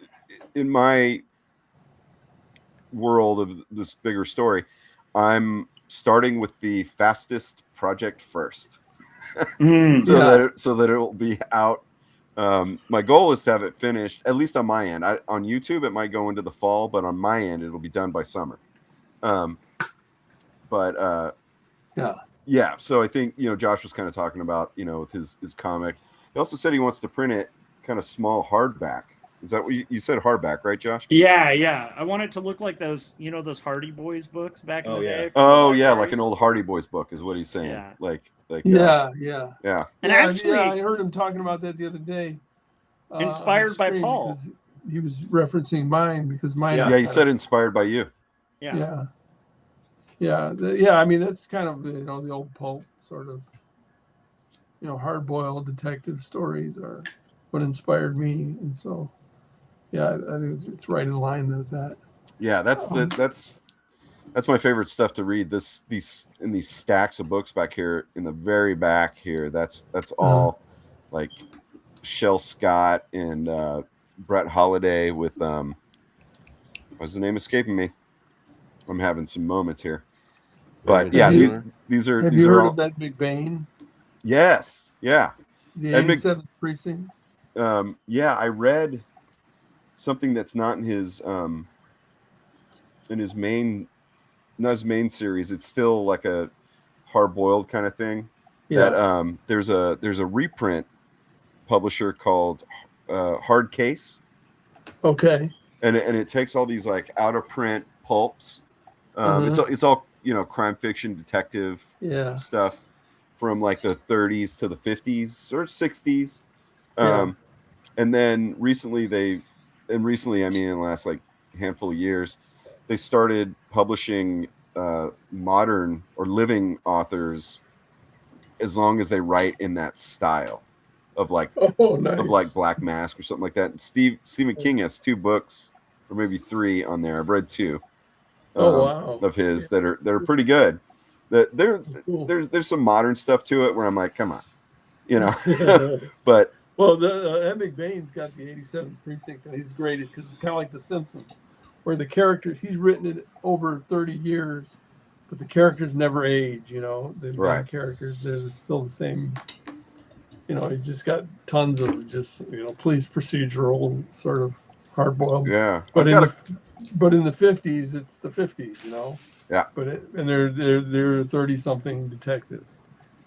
in my world of this bigger story, I'm starting with the fastest project first, so that it will be out My goal is to have it finished, at least on my end. On YouTube, it might go into the fall, but on my end, it'll be done by summer. Yeah. So I think, Josh was kind of talking about, with his comic. He also said he wants to print it kind of small hardback. Is that what you said, hardback, right, Josh? Yeah. I want it to look like those, those Hardy Boys books back in the day. Oh, yeah, like an old Hardy Boys book is what he's saying. Yeah. Yeah. And actually, I heard him talking about that the other day. Inspired by Paul. He was referencing mine because mine. Yeah, he said inspired by you. Yeah. I mean, that's kind of the old pulp sort of hard-boiled detective stories are what inspired me, and so I think it's right in line with that. Yeah, that's my favorite stuff to read. These stacks of books back here in the very back here. That's all like Shel Scott and Brett Holiday with what's the name escaping me? I'm having some moments here, but these are. Have you heard of Ed McBain? Yes, yeah. The 87th Precinct. I read something that's not in his main, not his main series. It's still like a hard-boiled kind of thing. Yeah. That there's a reprint publisher called Hard Case. Okay. And it takes all these like out of print pulps. It's all crime fiction detective stuff from like the 30s to the 50s or 60s. And then recently I mean in the last like handful of years, they started publishing modern or living authors as long as they write in that style of like of like Black Mask or something like that. And Stephen King has 2 books or maybe 3 on there. I've read 2 of his that are pretty good. There's some modern stuff to it where I'm like, come on, but Ed McBain's got the 87th Precinct, and he's great because it's kind of like The Simpsons, where the characters, he's written it over 30 years, but the characters never age. The main characters, they're still the same. He's just got tons of just police procedural sort of hard-boiled. Yeah, but in the 50s, it's the 50s. Yeah. And they're 30-something detectives.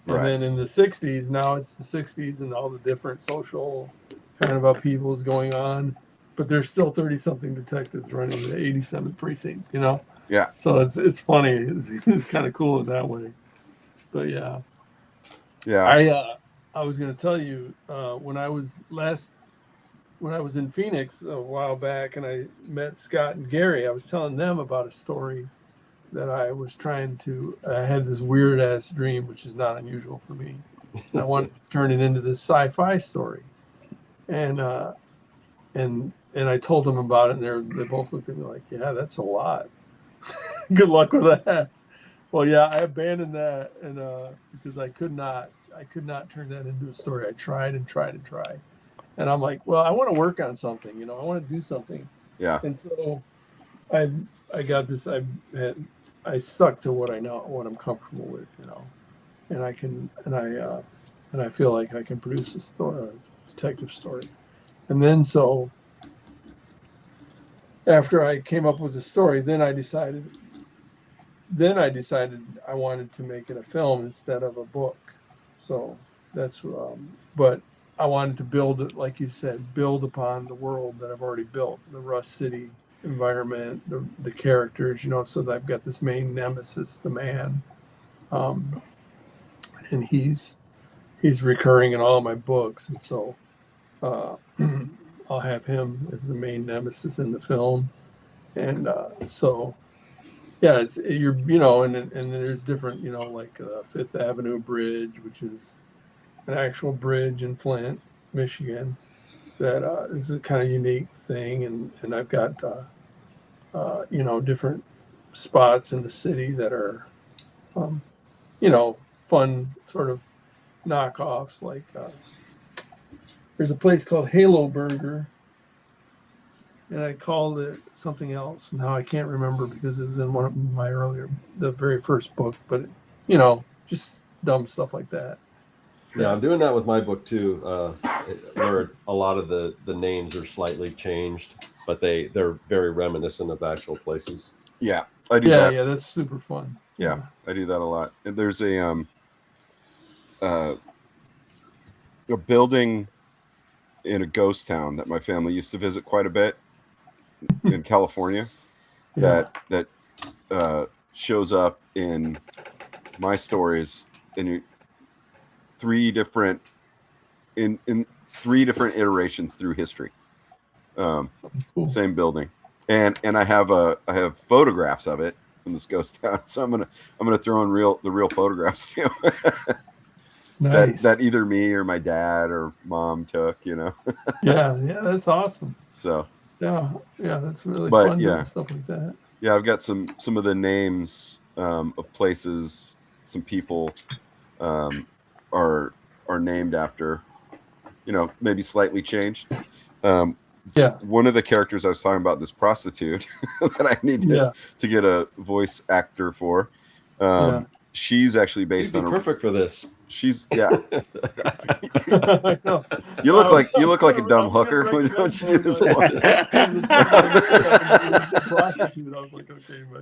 And then in the 60s, now it's the 60s and all the different social kind of upheavals going on. But there's still 30-something detectives running the 87th Precinct, Yeah. So it's funny. It's kind of cool in that way. But yeah. I was going to tell you, when I was in Phoenix a while back and I met Scott and Gary, I was telling them about a story that I was I had this weird ass dream, which is not unusual for me. And I wanted to turn it into this sci-fi story. And I told them about it, and they both looked at me like, yeah, that's a lot. Good luck with that. Well, yeah, I abandoned that and because I could not turn that into a story. I tried. And I'm like, well, I want to work on something, I want to do something. Yeah. And so I got this, I stuck to what I know, what I'm comfortable with, and I feel like I can produce a detective story. And then so after I came up with the story, then I decided I wanted to make it a film instead of a book. So that's, but I wanted to build it, like you said, build upon the world that I've already built, the Rust City environment, the characters, so that I've got this main nemesis, the man, and he's recurring in all of my books, and so I'll have him as the main nemesis in the film, and so yeah, it's and there's different, like Fifth Avenue Bridge, which is an actual bridge in Flint, Michigan. That is a kind of unique thing, and I've got different spots in the city that are fun sort of knockoffs. Like there's a place called Halo Burger, and I called it something else. Now I can't remember because it was in one of my the very first book, but just dumb stuff like that. Yeah, I'm doing that with my book too. where a lot of the names are slightly changed, but they're very reminiscent of actual places. Yeah, I do that. Yeah, that's super fun. Yeah, I do that a lot. And there's a building in a ghost town that my family used to visit quite a bit in California that shows up in my stories in three different iterations through history. Cool. Same building, and I have photographs of it from this ghost town. So I'm gonna throw in the real photographs too. Nice. that either me or my dad or mom took. Yeah, that's awesome. So yeah, that's really fun doing stuff like that. Yeah, I've got some of the names of places, some people are named after, maybe slightly changed. One of the characters I was talking about, this prostitute that I need to get a voice actor for, she's actually based on perfect for this. She's You look like a dumb hooker. Don't you do this voice?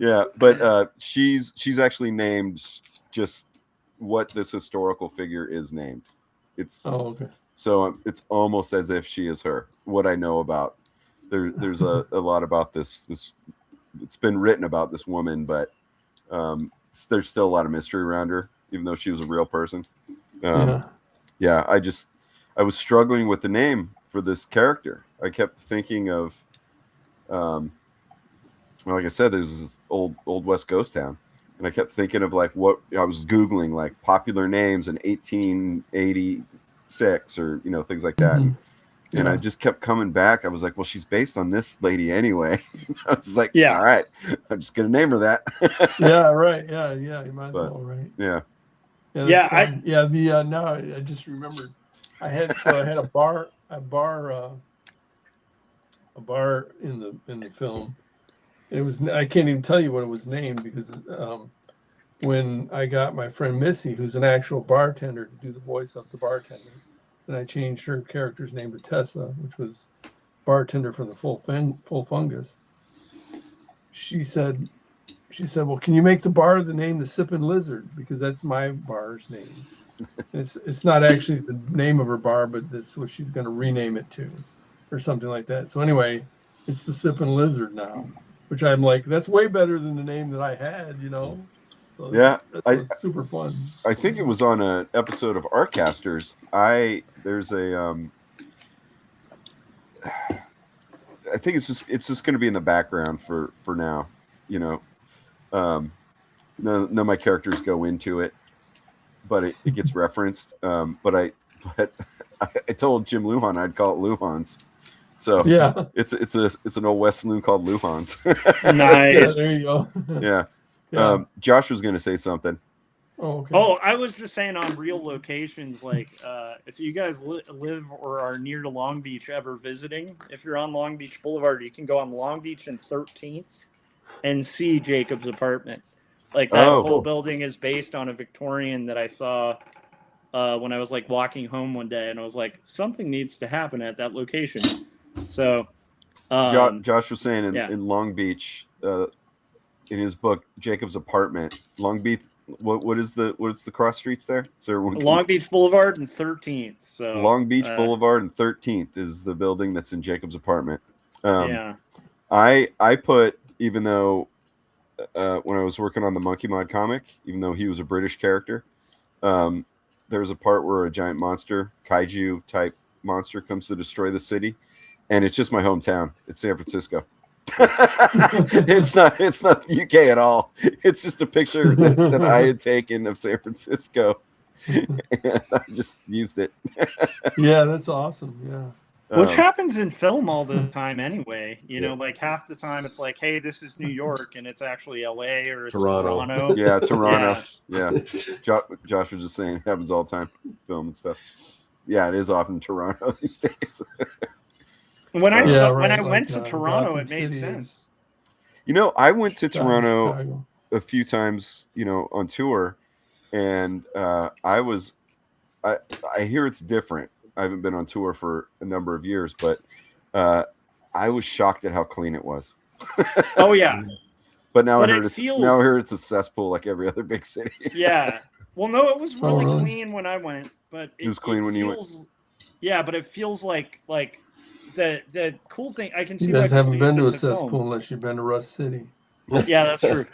Yeah, but she's actually named just what this historical figure is named. It's okay. So it's almost as if she is her. What I know about there's a lot about this. It's been written about this woman, but there's still a lot of mystery around her, even though she was a real person. I was struggling with the name for this character. I kept thinking of, like I said, there's this old West ghost town, and I kept thinking of like what I was Googling, like popular names in 1886 or things like that. Mm-hmm. And I just kept coming back. I was like, well, she's based on this lady anyway. I was like, all right, I'm just gonna name her that. Yeah, right. Yeah, you might as well, right? Yeah. Now I just remembered I had a bar in the film. It was, I can't even tell you what it was named because when I got my friend Missy, who's an actual bartender, to do the voice of the bartender, and I changed her character's name to Tessa, which was bartender from the Full Fungus. She said, well, can you make the bar the name the Sippin' Lizard? Because that's my bar's name. It's not actually the name of her bar, but that's what she's going to rename it to or something like that. So anyway, it's the Sippin' Lizard now, which I'm like, that's way better than the name that I had, So that's super fun. I think it was on an episode of Artcasters. There's a I think it's just going to be in the background for now, None of my characters go into it, but it gets referenced. But I told Jim Lujan I'd call it Lujan's. So it's an old West saloon called Lujan's. Nice. There you go. Yeah. Josh was going to say something. Oh, okay. Oh, I was just saying on real locations, like if you guys live or are near to Long Beach ever visiting, if you're on Long Beach Boulevard, you can go on Long Beach and 13th and see Jacob's apartment. Like that whole building is based on a Victorian that I saw when I was like walking home one day, and I was like, something needs to happen at that location. So Josh was saying in Long Beach, in his book Jacob's Apartment, Long Beach. What's the cross streets there? So Long Beach Boulevard and 13th. So Long Beach Boulevard and 13th is the building that's in Jacob's apartment. I put, even though when I was working on the Monkey Mod comic, even though he was a British character, there was a part where a giant monster, kaiju type monster, comes to destroy the city, and it's just my hometown. It's San Francisco. It's not UK at all. It's just a picture that I had taken of San Francisco, and I just used it. Yeah, that's awesome. Yeah. Which happens in film all the time anyway. Like half the time it's like, hey, this is New York, and it's actually LA or it's Toronto. Yeah, Toronto. Yeah. Josh was just saying it happens all the time, film and stuff. Yeah, it is often Toronto these days. When I went to Toronto, it made sense. I went to Toronto a few times, on tour, and I hear it's different I haven't been on tour for a number of years, but I was shocked at how clean it was. Oh yeah. But now But I heard now I heard it's a cesspool like every other big city. Yeah. Well, no, it was really clean when I went, but it was clean when you went. Yeah, but it feels like the cool thing I can see. You guys why haven't been to a cesspool unless you've been to Rust City. Yeah, that's true.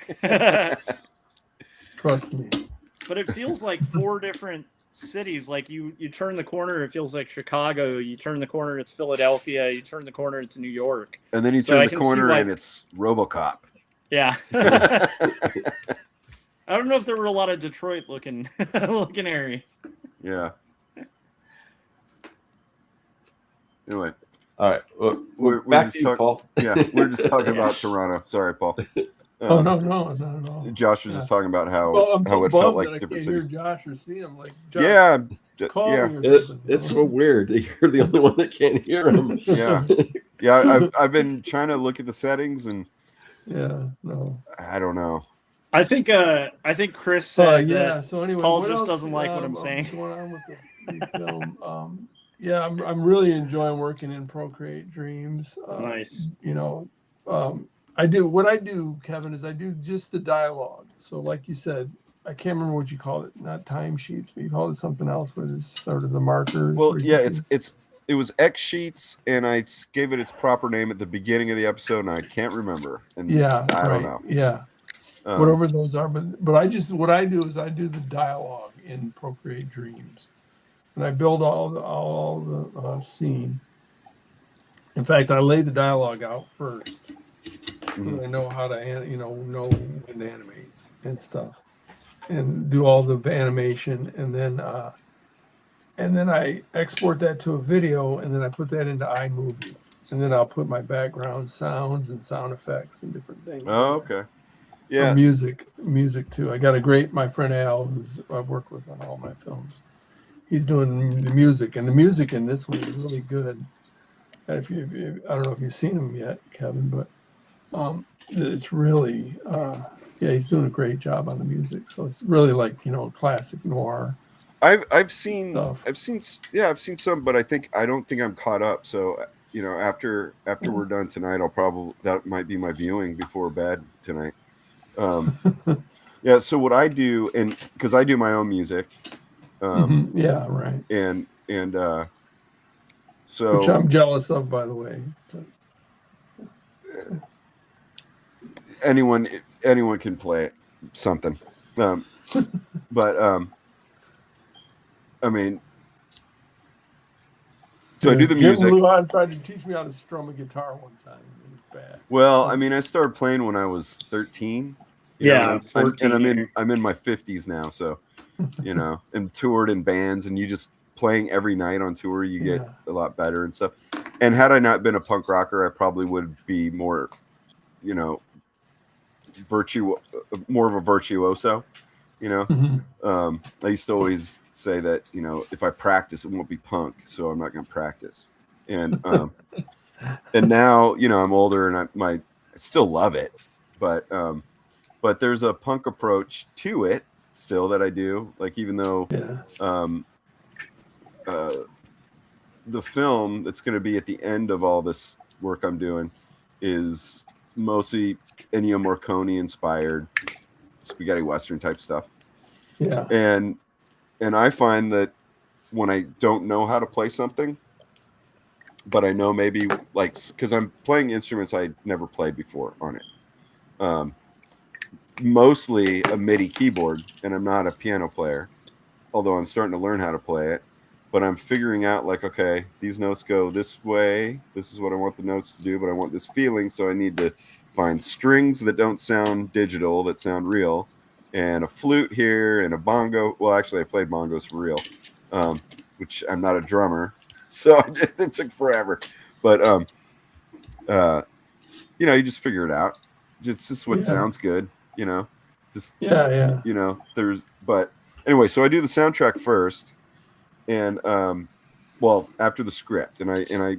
Trust me. But it feels like 4 different cities. Like you turn the corner, it feels like Chicago. You turn the corner, it's Philadelphia. You turn the corner, it's New York. And then you turn the corner, and it's RoboCop. Yeah. I don't know if there were a lot of Detroit looking areas. Yeah. Anyway. All right. We're back just to you, Paul. Yeah, we're just talking about Toronto. Sorry, Paul. No, not at all. Josh was just talking about how I'm so it felt bummed like that different I can't cities. hear Josh or see him. Like, Josh, Yeah. call me or something. It's so weird that you're the only one that can't hear him. Yeah. Yeah, I've been trying to look at the settings, and I don't know. I think Chris said that so anyway, Paul just doesn't like what I'm saying. What's going on with the film? Yeah, I'm really enjoying working in Procreate Dreams. Nice. You know, I do, Kevin, is I do just the dialogue. So like you said, I can't remember what you called it, not timesheets, but you called it something else, but it's sort of the markers. Well, yeah, it was X Sheets, and I gave it its proper name at the beginning of the episode, and I can't remember. And I don't know. Yeah. Whatever those are, but what I do is I do the dialogue in Procreate Dreams, and I build all the scene. In fact, I lay the dialogue out first. Mm-hmm. I know how to know when to animate and stuff, and do all the animation, and then I export that to a video, and then I put that into iMovie, and then I'll put my background sounds and sound effects and different things. Oh, okay. Yeah. Or music too. I got my friend Al, who's I've worked with on all my films. He's doing the music, and the music in this one is really good. And if you I don't know if you've seen him yet, Kevin, but it's really he's doing a great job on the music. So it's really like classic noir. I've seen some, but I don't think I'm caught up. So after we're done tonight, that might be my viewing before bed tonight. Yeah. So what I do, and because I do my own music, yeah, right, and so which I'm jealous of, by the way. Anyone can play it, something, but I mean, so I do the music. Jim Luan tried to teach me how to strum a guitar one time. It was bad. Well, I mean, I started playing when I was 13. I'm in my 50s now, so and toured in bands, and you just playing every night on tour, you get a lot better and stuff. And had I not been a punk rocker, I probably would be more, more of a virtuoso. I used to always say that if I practice, it won't be punk, so I'm not going to practice. And and now I'm older, and I still love it, but there's a punk approach to it still that I do. Like, even though the film that's going to be at the end of all this work I'm doing is mostly Ennio Morricone inspired spaghetti western type stuff. Yeah. And I find that when I don't know how to play something, but I know maybe because I'm playing instruments I never played before on it. Mostly a MIDI keyboard, and I'm not a piano player, although I'm starting to learn how to play it. But I'm figuring out, okay, these notes go this way. This is what I want the notes to do, but I want this feeling, so I need to find strings that don't sound digital, that sound real, and a flute here, and a bongo. Well, actually, I played bongos for real, which I'm not a drummer, so it took forever. But you just figure it out. It's just what sounds good, but anyway, so I do the soundtrack first, and after the script, and I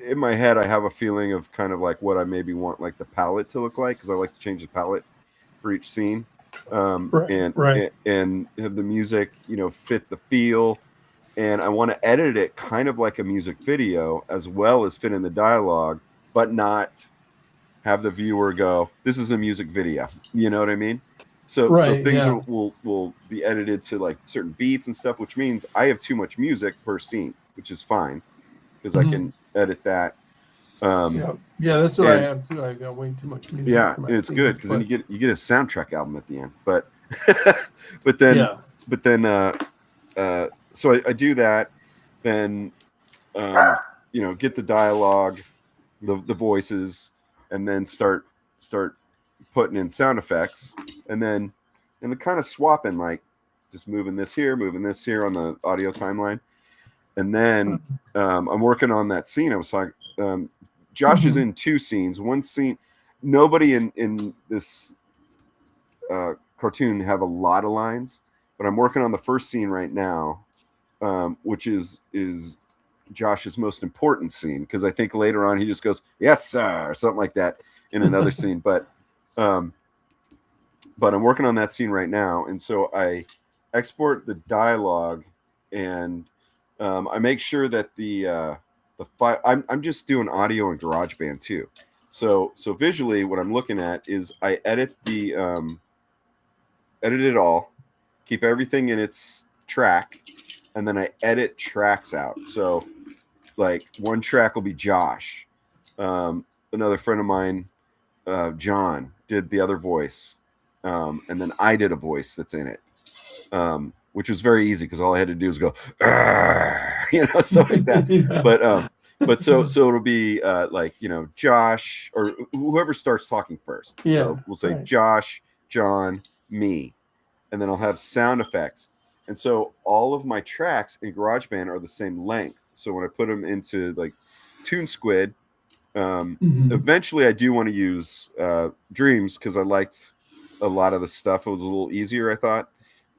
in my head I have a feeling of kind of like what I maybe want like the palette to look like, because I like to change the palette for each scene, and have the music fit the feel, and I want to edit it kind of like a music video as well as fit in the dialogue, but not have the viewer go, this is a music video. You know what I mean? So things will be edited to like certain beats and stuff, which means I have too much music per scene, which is fine because I can edit that. That's what I have too. I got way too much music. Yeah, and it's good because then you get a soundtrack album at the end. But then so I do that, then get the dialogue, the voices, and then start putting in sound effects, and then kind of swapping, like just moving this here on the audio timeline, and then I'm working on that scene. I was like, Josh is in 2 scenes. One scene, nobody in this cartoon have a lot of lines, but I'm working on the first scene right now, which is Josh's most important scene, because I think later on he just goes, "Yes, sir," or something like that in another scene. But I'm working on that scene right now, and so I export the dialogue, and I make sure that the file. I'm just doing audio in GarageBand too. So visually, what I'm looking at is I edit it all, keep everything in its track, and then I edit tracks out. So like one track will be Josh, another friend of mine, John, did the other voice, and then I did a voice that's in it, which was very easy because all I had to do was go, stuff like that. But so it'll be Josh or whoever starts talking first. Yeah, so we'll say Josh, John, me, and then I'll have sound effects. And so all of my tracks in GarageBand are the same length. So when I put them into like TuneSquid, eventually I do want to use Dreams, because I liked a lot of the stuff. It was a little easier, I thought,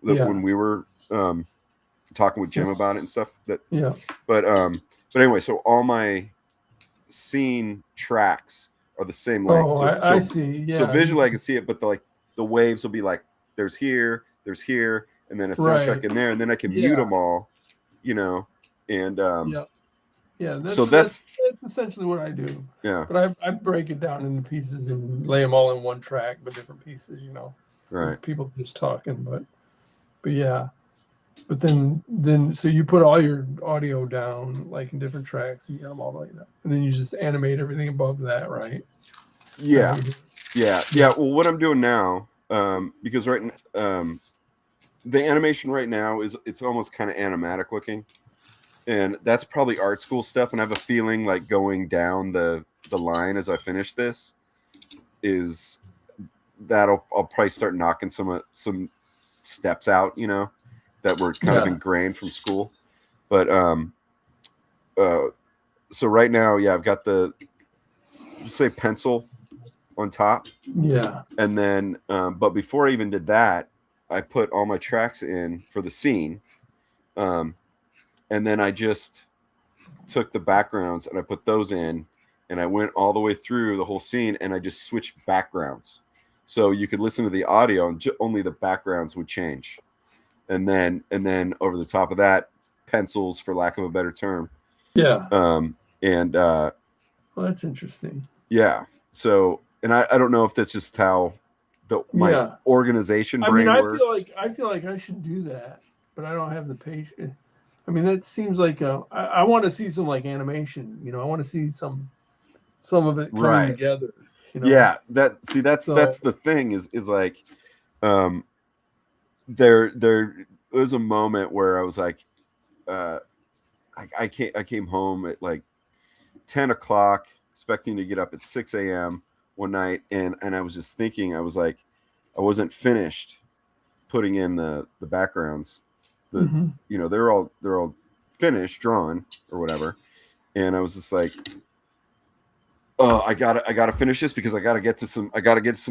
when we were talking with Jim about it and stuff. But anyway, so all my scene tracks are the same length. I see. Yeah. So visually I can see it, but the waves will be like there's here, and then a soundtrack in there, and then I can mute them all, and that's essentially what I do. Yeah. But I break it down into pieces and lay them all in one track, but different pieces, Right. People just talking, but yeah. But then so you put all your audio down like in different tracks, you get them all like that, and then you just animate everything above that, right? Yeah. Well, what I'm doing now, because the animation right now it's almost kind of animatic looking, and that's probably art school stuff. And I have a feeling like going down the line as I finish this is that I'll probably start knocking some steps out, that were kind of ingrained from school. But so right now, I've got the say pencil on top. Yeah. And then but before I even did that, I put all my tracks in for the scene. And then I just took the backgrounds and I put those in, and I went all the way through the whole scene, and I just switched backgrounds. So you could listen to the audio and only the backgrounds would change. And then over the top of that, pencils, for lack of a better term. Yeah. Well, that's interesting. Yeah. So, and I don't know if that's just how my organization brain works. I feel like I should do that, but I don't have the patience. I mean, that seems like I want to see some like animation. I want to see some of it coming together. Yeah. That's the thing is like, there was a moment where I was like, I came home at like 10 o'clock, expecting to get up at 6 a.m. one night, and I was just thinking, I was like, I wasn't finished putting in the backgrounds. They're all finished, drawn or whatever, and I was just like, oh, I gotta finish this because I gotta get to some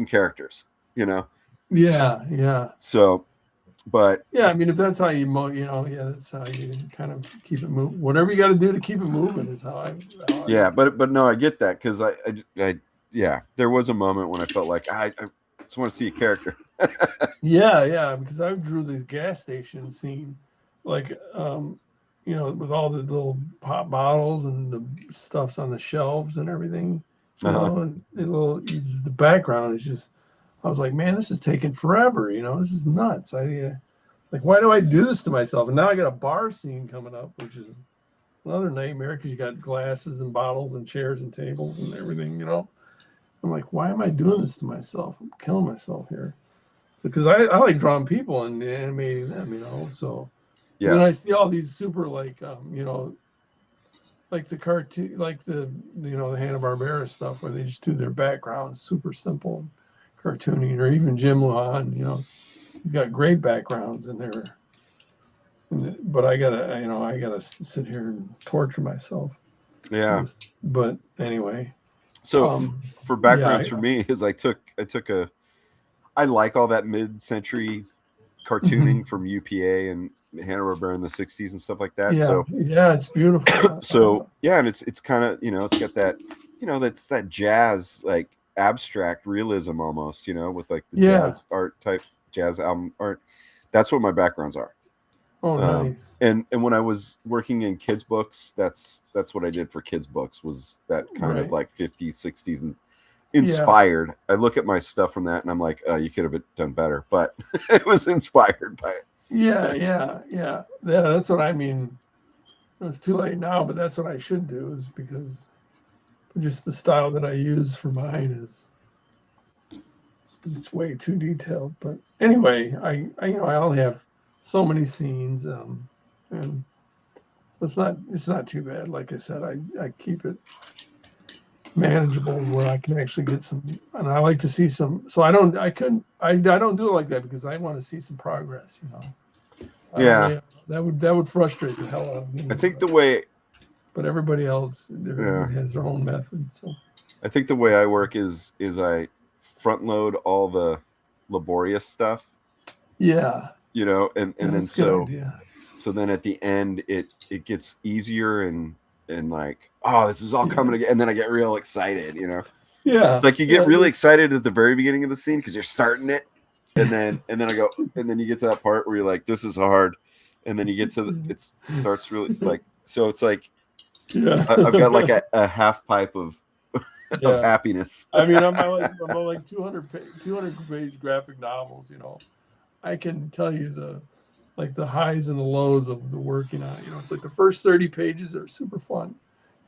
characters, Yeah. So, but yeah, I mean, if that's how you that's how you kind of keep it moving. Whatever you got to do to keep it moving is how I but no, I get that, because I there was a moment when I felt like I just want to see a character. yeah, because I drew this gas station scene, like with all the little pop bottles and the stuffs on the shelves and everything, and the background is just, I was like, man, this is taking forever. This is nuts. Like, why do I do this to myself? And now I got a bar scene coming up, which is another nightmare because you got glasses and bottles and chairs and tables and everything, I'm like, why am I doing this to myself? I'm killing myself here. So, because I like drawing people and animating them, so then I see all these super like, like the cartoon, like the Hanna-Barbera stuff where they just do their backgrounds super simple and cartoony, or even Jim Luhan, he's got great backgrounds in there. But I gotta sit here and torture myself. Yeah. But anyway. So for backgrounds for me is I like all that mid-century cartooning from UPA and Hanna-Barbera in the 60s and stuff like that. Yeah. So yeah, it's beautiful. So yeah, and it's kind of, it's got that, that's that jazz, like abstract realism almost, with like the jazz art type, jazz album art. That's what my backgrounds are. Oh, nice. And when I was working in kids books, that's what I did for kids books, was that kind of like 50s, 60s and inspired. I look at my stuff from that and I'm like, you could have done better, but it was inspired by it. Yeah. That's what I mean. It's too late now, but that's what I should do, is because just the style that I use for mine it's way too detailed. But anyway, I only have so many scenes, and so it's not too bad. Like I said, I keep it manageable where I can actually get some, and I like to see some. So I don't do it like that because I want to see some progress. Yeah, that would frustrate the hell out of me. I think the way, but everybody else has their own method. So I think the way I work is I front load all the laborious stuff. Yeah. And then so then at the end it gets easier and like, oh, this is all coming together, and then I get real excited. Yeah. It's like you get really excited at the very beginning of the scene because you're starting it, and then I go, and then you get to that part where you're like, this is hard, and then you get to it starts really like, so it's like, I've got like a half pipe of happiness. I mean, I'm on like 200 page graphic novels. I can tell you the highs and the lows of the working on it. It's like the first 30 pages are super fun.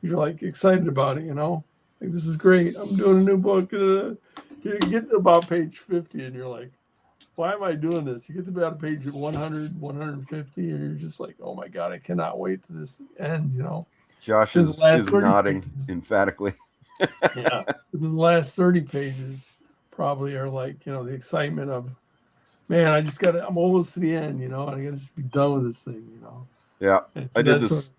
You're like excited about it. Like, this is great. I'm doing a new book. You get to about page 50 and you're like, why am I doing this? You get to about page 100, 150, and you're just like, oh my God, I cannot wait till this ends. Josh is nodding emphatically. Yeah. The last 30 pages probably are like, the excitement of, man, I'm almost to the end, and I gotta just be done with this thing, Yeah. So I did this.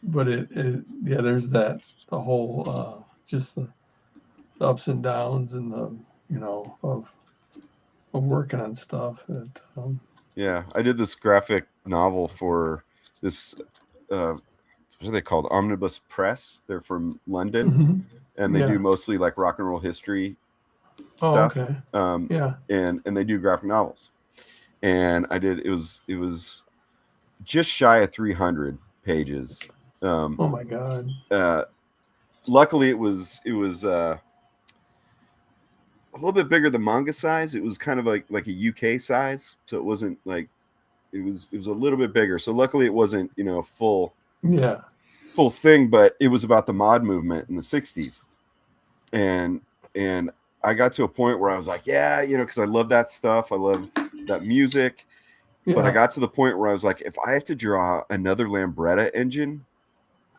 But there's that, the whole, just the ups and downs and the, of working on stuff. Yeah. I did this graphic novel for this, what are they called? Omnibus Press. They're from London. Mm-hmm. And they do mostly like rock and roll history stuff. Oh, okay. And they do graphic novels. And it was just shy of 300 pages. Oh my God. Luckily it was a little bit bigger than manga size. It was kind of like a UK size. So it wasn't like, it was a little bit bigger. So luckily it wasn't, full thing, but it was about the mod movement in the 60s. And I got to a point where I was like, because I love that stuff. I love that music. Yeah. But I got to the point where I was like, if I have to draw another Lambretta engine,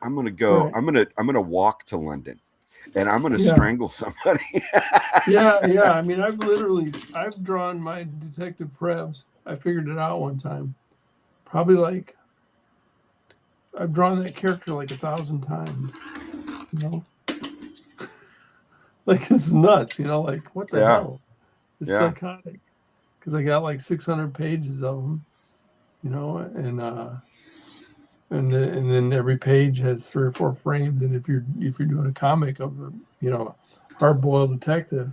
I'm going to go, I'm going to walk to London and I'm going to strangle somebody. Yeah. I mean, I've drawn my Detective Prevs. I figured it out one time. Probably like, I've drawn that character like 1,000 times, like it's nuts, like what the hell? It's psychotic because I got like 600 pages of them, and then every page has 3 or 4 frames, and if you're doing a comic of a hard-boiled detective,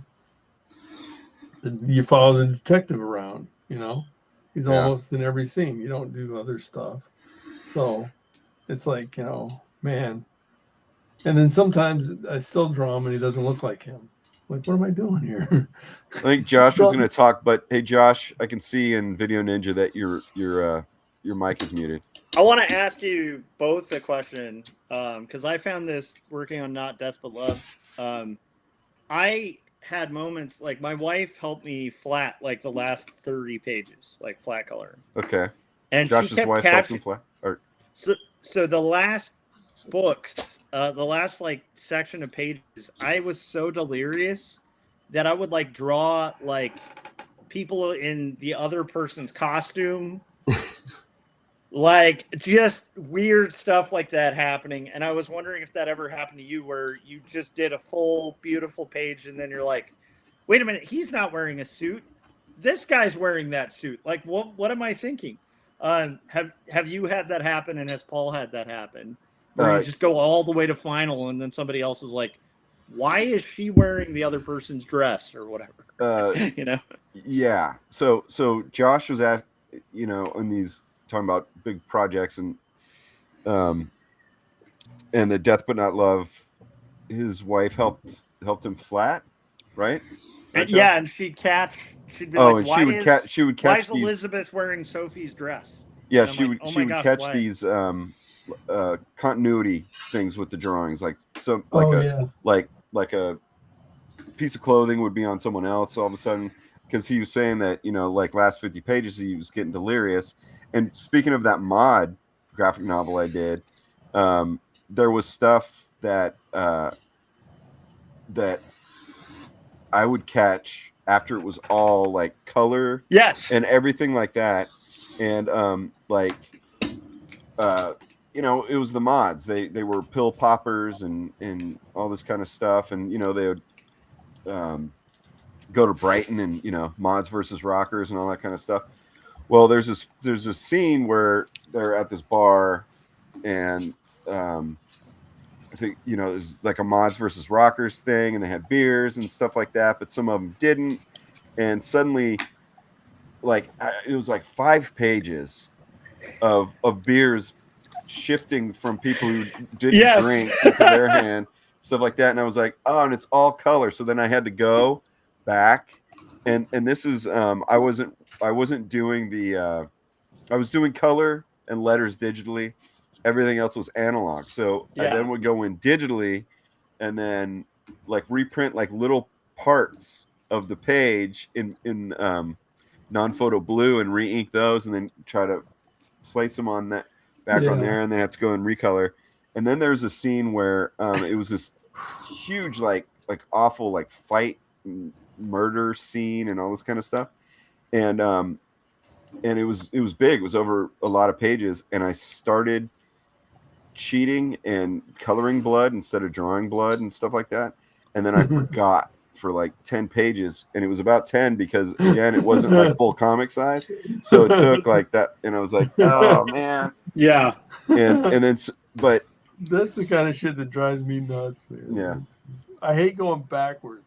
you follow the detective around, he's almost in every scene. You don't do other stuff, so. it's like, man. And then sometimes I still draw him and he doesn't look like him. Like, what am I doing here? I think Josh was going to talk, but hey, Josh, I can see in Video Ninja that your mic is muted. I want to ask you both a question because I found this working on Not Death But Love. I had moments like my wife helped me flat like the last 30 pages, like flat color. Okay. And Josh's she kept wife helped him flat. Or... So the last books, the last like section of pages, I was so delirious that I would like draw like people in the other person's costume. Like just weird stuff like that happening. And I was wondering if that ever happened to you where you just did a full beautiful page and then you're like, wait a minute, he's not wearing a suit. This guy's wearing that suit. Like, what am I thinking? Have you had that happen, and has Paul had that happen? Where you just go all the way to final and then somebody else is like, why is she wearing the other person's dress or whatever? Yeah. So Josh was at, in these talking about big projects and the Death But Not Love, his wife helped him flat, right? Yeah, and she'd be like, she would catch why is Elizabeth wearing Sophie's dress? Yeah, she would catch these continuity things with the drawings, like like a piece of clothing would be on someone else all of a sudden, because he was saying that, like last 50 pages he was getting delirious. And speaking of that mod graphic novel I did, there was stuff that that I would catch after it was all like color, and everything like that, and it was the mods. They were pill poppers and all this kind of stuff, and they would go to Brighton and mods versus rockers and all that kind of stuff. Well, there's a scene where they're at this bar, and I think there's like a mods versus rockers thing, and they had beers and stuff like that, but some of them didn't. And suddenly, it was like 5 pages of beers shifting from people who didn't drink into their hand, stuff like that. And I was like, oh, and it's all color. So then I had to go back, and this is I wasn't doing the I was doing color and letters digitally. Everything else was analog. So I then would go in digitally and then like reprint like little parts of the page in non-photo blue and re-ink those, and then try to place them on that back on there, and then have to go and recolor. And then there's a scene where it was this huge like awful like fight murder scene and all this kind of stuff, and it was big. It was over a lot of pages, and I started cheating and coloring blood instead of drawing blood and stuff like that, and then I forgot for like 10 pages, and it was about 10 because again it wasn't like full comic size, so it took like that, and I was like, oh man. And then but that's the kind of shit that drives me nuts, man. I hate going backwards.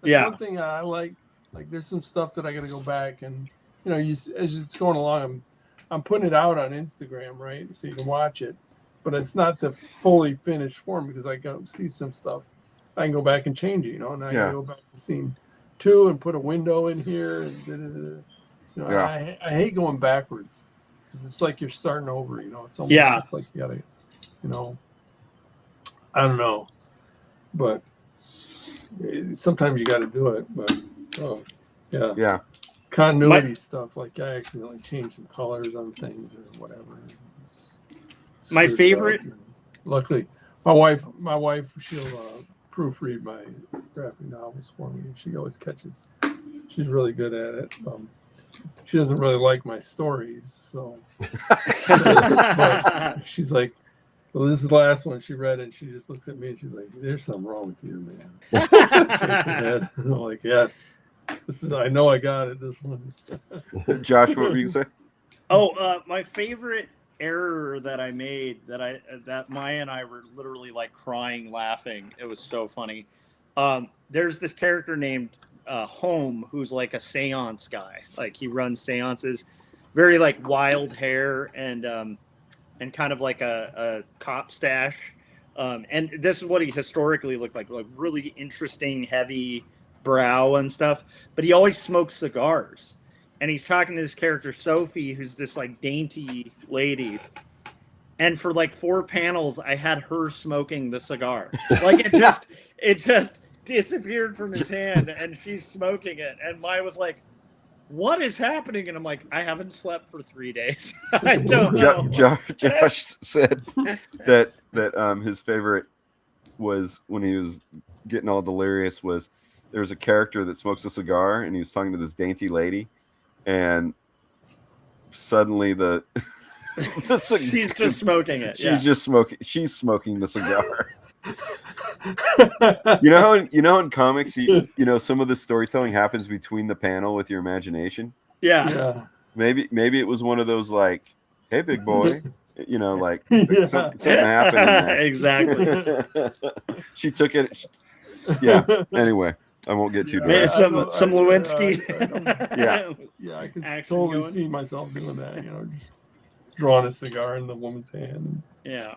That's one thing I like there's some stuff that I got to go back, and as it's going along, I'm putting it out on Instagram, right, so you can watch it, but it's not the fully finished form because I go see some stuff I can go back and change it, and I can go back to scene 2 and put a window in here, and I hate going backwards because it's like you're starting over, it's almost just like you gotta, I don't know, but sometimes you got to do it, but continuity stuff, like I accidentally changed some colors on things or whatever. My favorite, luckily my wife she'll proofread my graphic novels for me, and she always catches. She's really good at it. She doesn't really like my stories, so but she's like, well, this is the last one she read, and she just looks at me and she's like, there's something wrong with you, man. Shakes her head. And I'm like, yes, I know I got it, this one. Josh, what were you saying? My favorite error that I made that Maya and I were literally like crying laughing. It was so funny. There's this character named Home who's like a seance guy. Like he runs seances, very like wild hair, and and kind of like a cop stash. And this is what he historically looked like really interesting, heavy brow and stuff. But he always smokes cigars. And he's talking to this character, Sophie, who's this like dainty lady. And for like 4 panels, I had her smoking the cigar. Like it just disappeared from his hand, and she's smoking it. And Maya was like, "What is happening?" And I'm like, "I haven't slept for 3 days. I don't know." Josh said that his favorite was when he was getting all delirious. Was there was a character that smokes a cigar, and he was talking to this dainty lady, and suddenly she's just smoking it. She's smoking the cigar. you know in comics, some of the storytelling happens between the panel with your imagination. Yeah. Maybe it was one of those like, "Hey, big boy," like something happened in there. Exactly. She took it. Yeah. Anyway, I won't get too direct. Some Lewinsky. Yeah, I could totally see myself doing that. Just drawing a cigar in the woman's hand. Yeah.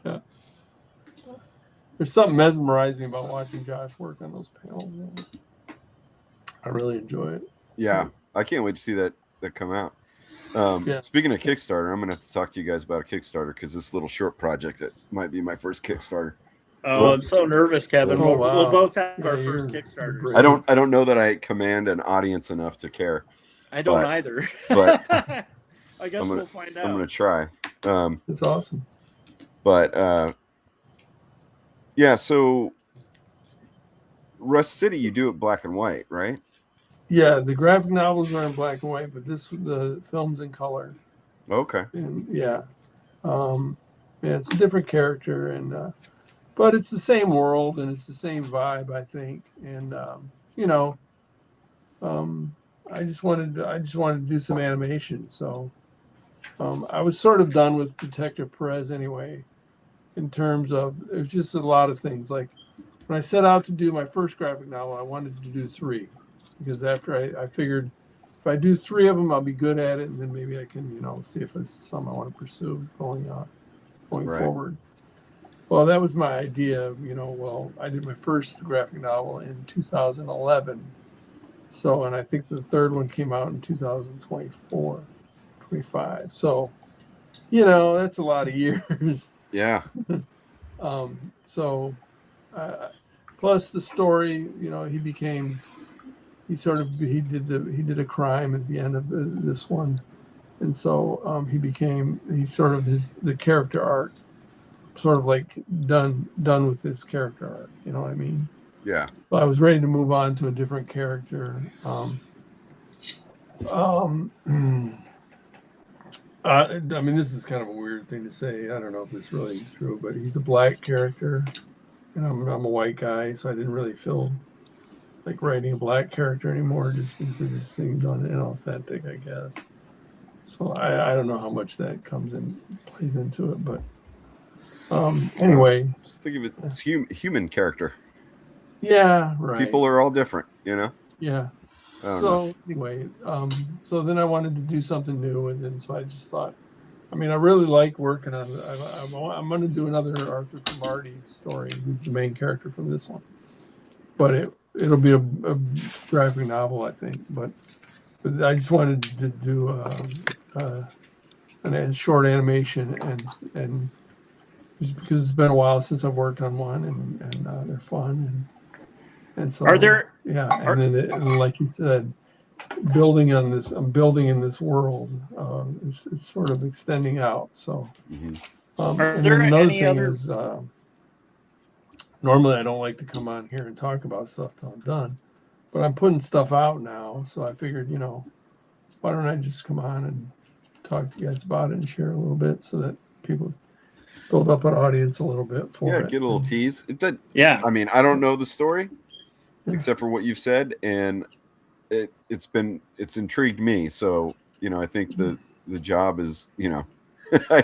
There's something mesmerizing about watching Josh work on those panels. I really enjoy it. Yeah, I can't wait to see that come out. Speaking of Kickstarter, I'm going to have to talk to you guys about a Kickstarter because this little short project that might be my first Kickstarter. Oh, I'm so nervous, Kevin. Oh, wow. We'll both have our first Kickstarters. I don't know that I command an audience enough to care. I don't either. But I guess we'll find out. I'm going to try. It's awesome. But yeah, so Rust City, you do it black and white, right? Yeah, the graphic novels are in black and white, but the film's in color. Okay. And it's a different character, and but it's the same world and it's the same vibe, I think. And I just wanted to do some animation, so I was sort of done with Detective Perez anyway. In terms of, it was just a lot of things. Like when I set out to do my first graphic novel, I wanted to do 3 because after I figured if I do 3 of them, I'll be good at it, and then maybe I can see if it's something I want to pursue going forward. Well, that was my idea. I did my first graphic novel in 2011, and I think the third one came out in 2024, 25. So that's a lot of years. Yeah. Plus the story, he did a crime at the end of this one, and so he's sort of the character arc, sort of like done with his character arc. You know what I mean? Yeah. But I was ready to move on to a different character. This is kind of a weird thing to say. I don't know if it's really true, but he's a black character, and I'm a white guy, so I didn't really feel like writing a black character anymore, just because it just seemed inauthentic, I guess. So I don't know how much that plays into it, but anyway. Just think of it as human character. Yeah, right. People are all different, Yeah. So anyway, so then I wanted to do something new, and then so I just thought, I really like working on it. I'm going to do another Arthur Cromartie story, who's the main character from this one, but it'll be a graphic novel, I think. But I just wanted to do a short animation, and just because it's been a while since I've worked on one, and they're fun, and so then like you said, building in this world, it's sort of extending out. So are there any other? Normally I don't like to come on here and talk about stuff till I'm done, but I'm putting stuff out now, so I figured, why don't I just come on and talk to you guys about it and share a little bit so that people build up an audience a little bit for it. Yeah, get a little tease. Yeah. I don't know the story except for what you've said, and it's intrigued me. So, I think the job is, I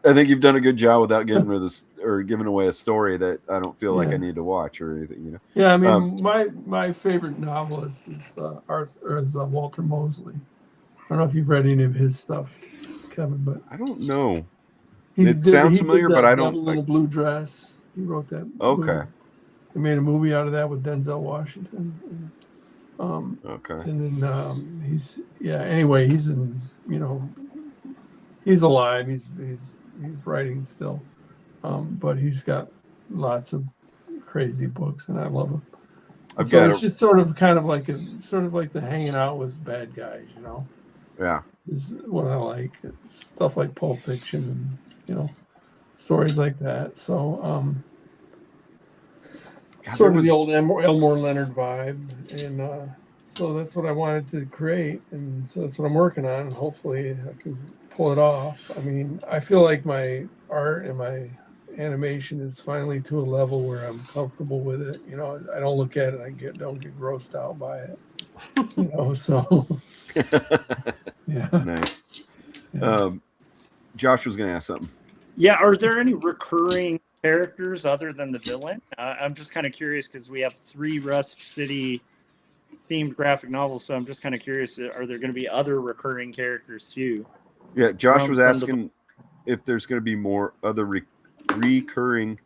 think you've done a good job without getting rid of this or giving away a story that I don't feel like I need to watch or anything, Yeah, my favorite novelist is Walter Mosley. I don't know if you've read any of his stuff, Kevin, but I don't know. It sounds familiar, but I don't. Devil in a Blue Dress. He wrote that. Okay. They made a movie out of that with Denzel Washington. Okay. And then Anyway, he's in. He's alive. He's writing still, but he's got lots of crazy books, and I love him. It's just sort of like the hanging out with bad guys, Yeah. Is what I like. Stuff like Pulp Fiction and stories like that. So sort of the old Elmore Leonard vibe, and so that's what I wanted to create, and so that's what I'm working on, and hopefully I can pull it off. I mean, I feel like my art and my animation is finally to a level where I'm comfortable with it. I don't look at it, don't get grossed out by it. So yeah. Nice. Yeah. Josh was going to ask something. Yeah, are there any recurring characters other than the villain? I'm just kind of curious because we have 3 Rust City themed graphic novels, so I'm just kind of curious, are there going to be other recurring characters too? Yeah, Josh was asking if there's going to be more other reoccurring.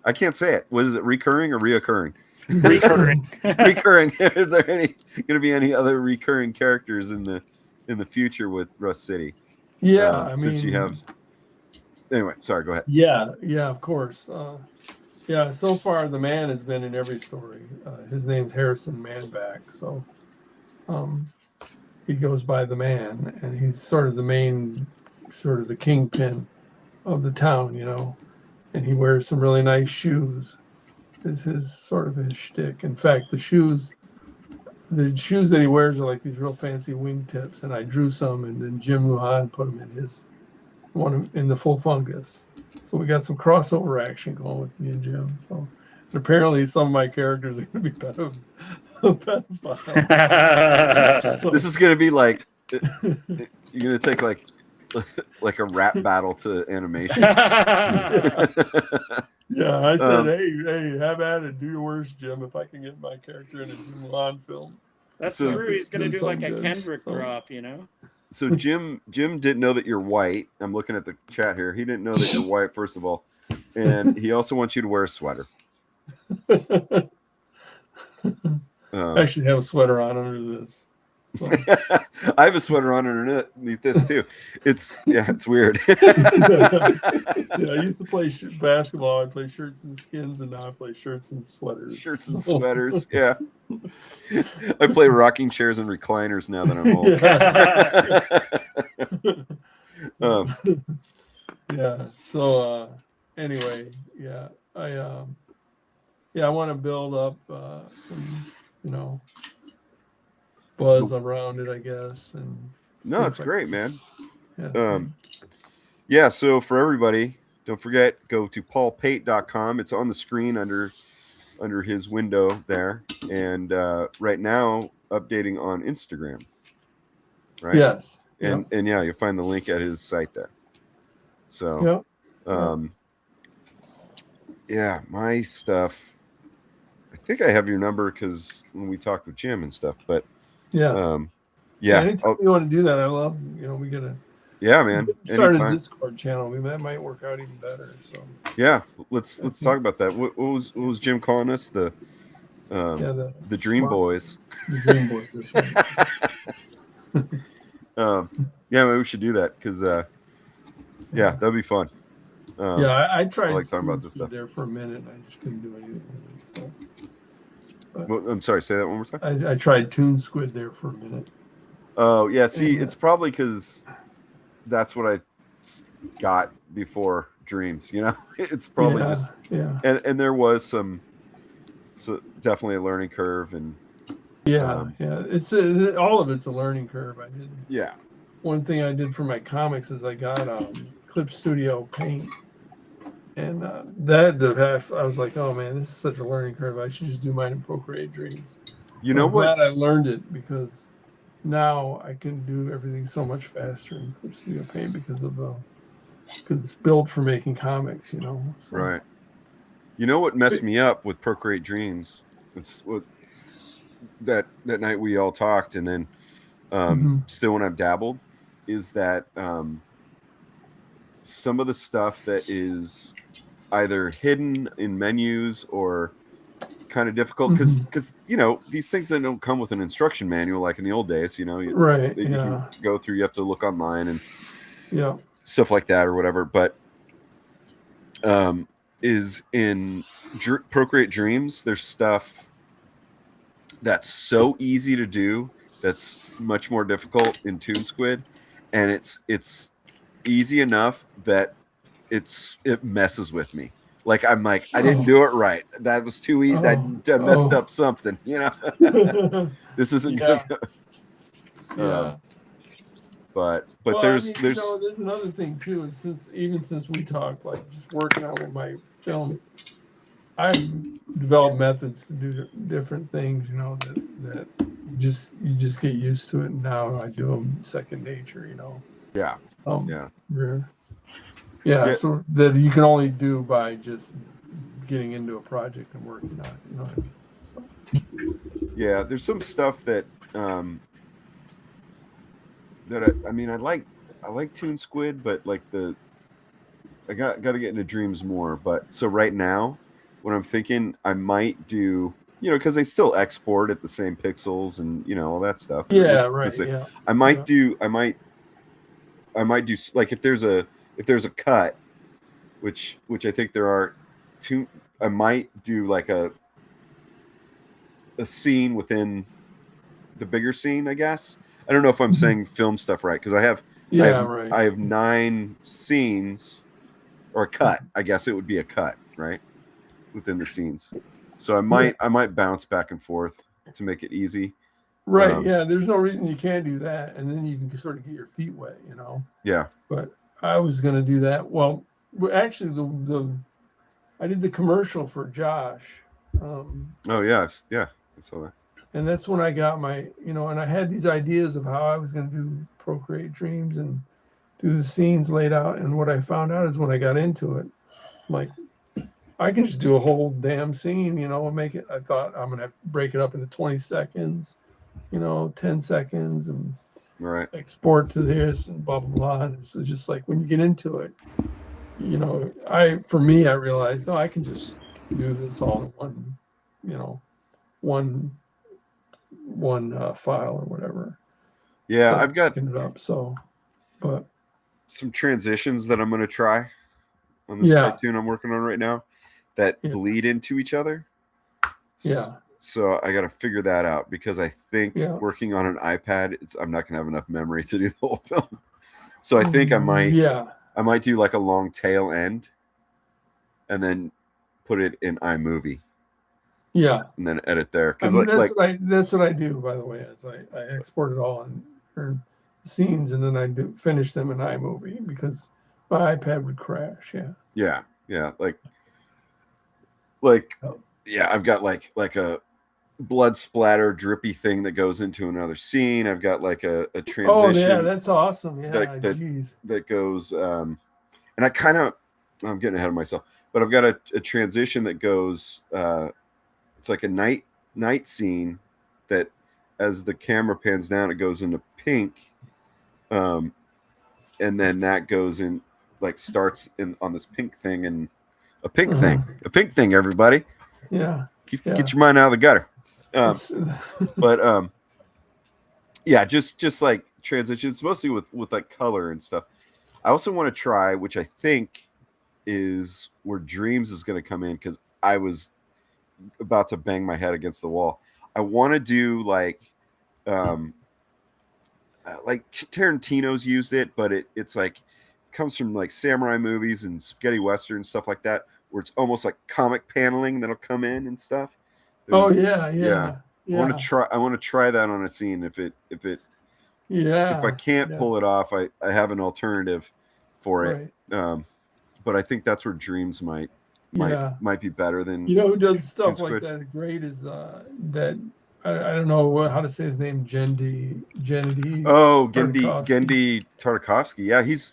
I can't say it. Was it recurring or reoccurring? Recurring. Recurring. Is there going to be any other recurring characters in the future with Rust City? Yeah, since you have. Anyway, sorry. Go ahead. Yeah, of course. So far the man has been in every story. His name's Harrison Manback, so he goes by the man, and he's sort of the main, sort of the kingpin of the town, and he wears some really nice shoes. Is his sort of his shtick. In fact, the shoes that he wears are like these real fancy wingtips, and I drew some, and then Jim Lujan put them in his one in the Full Fungus. So we got some crossover action going with me and Jim. So and apparently some of my characters are going to be pedophiles. This is going to be like you're going to take like a rap battle to animation. Yeah, I said, hey, have at it. Do your worst, Jim. If I can get my character in a Jim Lujan film. That's true. He's going to do like a Kendrick drop, So Jim didn't know that you're white. I'm looking at the chat here. He didn't know that you're white, first of all. And he also wants you to wear a sweater. I should have a sweater on under this. So. I have a sweater on underneath this too. It's weird. I used to play basketball. I play shirts and skins, and now I play shirts and sweaters. Shirts and sweaters. Yeah. I play rocking chairs and recliners now that I'm old. Yeah. So anyway, I want to build up some, buzz around it, I guess. And no, it's great, man. Yeah. So for everybody, don't forget, go to paulpate.com. It's on the screen under his window there, and right now updating on Instagram. Right. Yes. And you'll find the link at his site there. So, my stuff. I think I have your number because when we talked with Jim and stuff, but anytime you want to do that, I love. We gotta. Yeah, man. Start a Discord channel. That might work out even better. So. Yeah, let's talk about that. What was Jim calling us? The Dream Boys. The Dream Boys. This maybe we should do that because that'd be fun. I tried. I like talking about this stuff there for a minute. And I just couldn't do anything with it. So. I'm sorry. Say that one more time. I tried Toon Squid there for a minute. Oh yeah. See, it's probably because that's what I got before Dreams. It's probably and there was definitely a learning curve and it's all of it's a learning curve. I did. Yeah. One thing I did for my comics is I got Clip Studio Paint. And I was like, oh man, this is such a learning curve. I should just do mine in Procreate Dreams. You know what? I'm glad I learned it because now I can do everything so much faster in Clip Studio Paint because it's built for making comics, So. Right. You know what messed me up with Procreate Dreams? It's what that night we all talked, and then still when I've dabbled, is that some of the stuff that is either hidden in menus or kind of difficult because you know, these things that don't come with an instruction manual like in the old days, you know, you can go through, you have to look online and stuff like that or whatever. But is in Procreate Dreams, there's stuff that's so easy to do that's much more difficult in ToonSquid, and it's easy enough that it messes with me. Like I'm like, I didn't do it right. That was too easy. That messed up something, you know. This isn't good. But well, there's you know, there's another thing too. Since we talked, like just working on with my film, I've developed methods to do different things. You know that you just get used to it. And now I do them second nature. You know. Yeah. Yeah, so that you can only do by just getting into a project and working on it. You know what I mean? So. Yeah, there's some stuff that I like ToonSquid, but like I got to get into Dreams more. But so right now, what I'm thinking, I might do, you know, because they still export at the same pixels and you know all that stuff. Yeah, right. Yeah. I might do like if there's a cut, which I think there are two. I might do like a scene within the bigger scene, I guess. I don't know if I'm saying film stuff right because I have 9 scenes or a cut. I guess it would be a cut, right, within the scenes. So I might bounce back and forth to make it easy. Right. Yeah. There's no reason you can't do that, and then you can sort of get your feet wet, you know. Yeah. But I was going to do that. Well, actually, I did the commercial for Josh. Oh yeah, I saw that. And that's when I got my, you know, and I had these ideas of how I was going to do Procreate Dreams and do the scenes laid out. And what I found out is when I got into it, I'm like, I can just do a whole damn scene, you know, and make it. I thought I'm going to have to break it up into 20 seconds, you know, 10 seconds and export to this and blah, blah, blah. And so just like when you get into it, you know, I realized, I can just do this all in one, you know, one file or whatever. Yeah, I've got it up. So, but some transitions that I'm going to try on this cartoon I'm working on right now that bleed into each other. Yeah. So I got to figure that out because I think working on an iPad, I'm not going to have enough memory to do the whole film. So I think I might do like a long tail end and then put it in iMovie. Yeah. And then edit there. That's what I do, by the way, is I export it all in scenes and then I finish them in iMovie because my iPad would crash. Yeah. Yeah. Yeah. I've got like a blood splatter drippy thing that goes into another scene. I've got like a transition. Oh yeah, that's awesome. Yeah. That goes and I'm getting ahead of myself, but I've got a transition that goes it's like a night scene that as the camera pans down, it goes into pink. And then that goes in, like starts on this pink thing and a pink thing, everybody. Yeah. Get your mind out of the gutter. Just like transitions, mostly with like color and stuff. I also want to try, which I think is where Dreams is going to come in because I was about to bang my head against the wall. I want to do like Tarantino's used it, but it's like comes from like samurai movies and spaghetti western stuff like that, where it's almost like comic paneling that'll come in and stuff. Yeah. I want to try that on a scene. If I can't pull it off, I have an alternative for it. But I think that's where Dreams might be better than. You know who does stuff like that great is that I don't know how to say his name. Genndy. Oh, Genndy Tartakovsky. Yeah, he's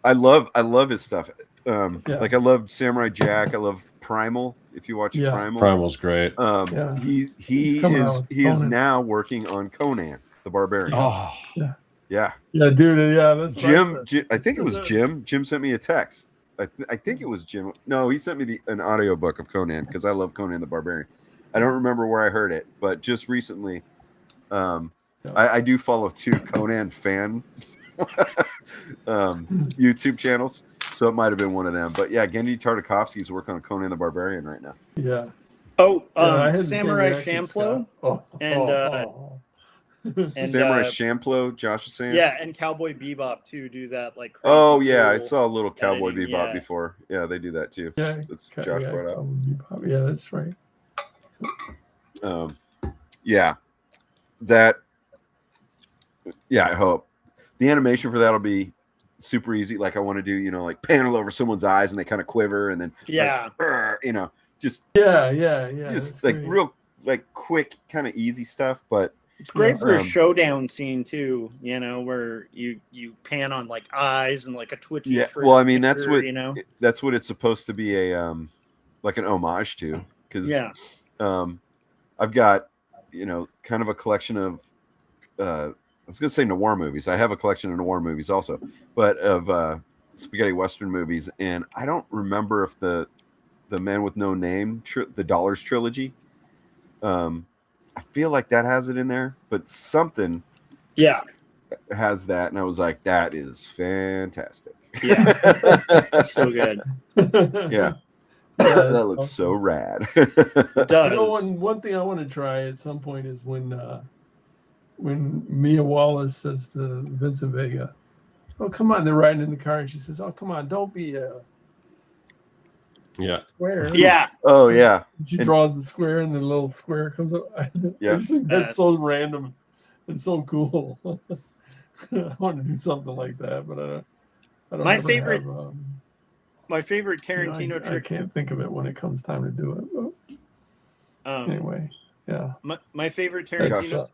I love his stuff. Like I love Samurai Jack. I love Primal. If you watch Primal's great. He is now working on Conan the Barbarian. Oh, Yeah. Yeah, dude. Yeah, that's Jim. I think it was Jim. Jim sent me a text. I think it was Jim. No, he sent me an audiobook of Conan because I love Conan the Barbarian. I don't remember where I heard it, but just recently, I do follow 2 Conan fan YouTube channels, so it might have been one of them. But yeah, Gennady Tartakovsky's working on Conan the Barbarian right now. Yeah. Oh, I had the same Samurai reaction, Champloo Scott. Samurai Champloo, Josh is saying. Yeah, and Cowboy Bebop too do that like. Crazy Oh yeah, I cool saw a little Cowboy editing, Bebop yeah. before. Yeah, they do that too. Yeah, That's Josh brought up. Yeah, that's right. Yeah, that. Yeah, I hope the animation for that'll be super easy. Like I want to do, like panel over someone's eyes and they kind of quiver, and then just just like great. Real like quick, kind of easy stuff. But it's great for a showdown scene too. Where you pan on like eyes and like a twitchy. Yeah, well, I mean that's what that's what it's supposed to be like an homage to, because I've got kind of a collection of I was gonna say noir movies. I have a collection of noir movies also, but of spaghetti western movies, and I don't remember if the Man with No Name, the Dollars trilogy. I feel like that has it in there, but something has that, and I was like, that is fantastic. Yeah, so good. Yeah. That looks so rad. It does. One thing I want to try at some point is when Mia Wallace says to Vincent Vega, "Oh, come on," they're riding in the car, and she says, "Oh, come on, don't be a square." Yeah. Oh, yeah. She draws the square, and the little square comes up. Yeah. I just think that's so random and so cool. I want to do something like that, but I don't. My favorite Tarantino trick. I can't think of it when it comes time to do it. Anyway, yeah. My favorite Tarantino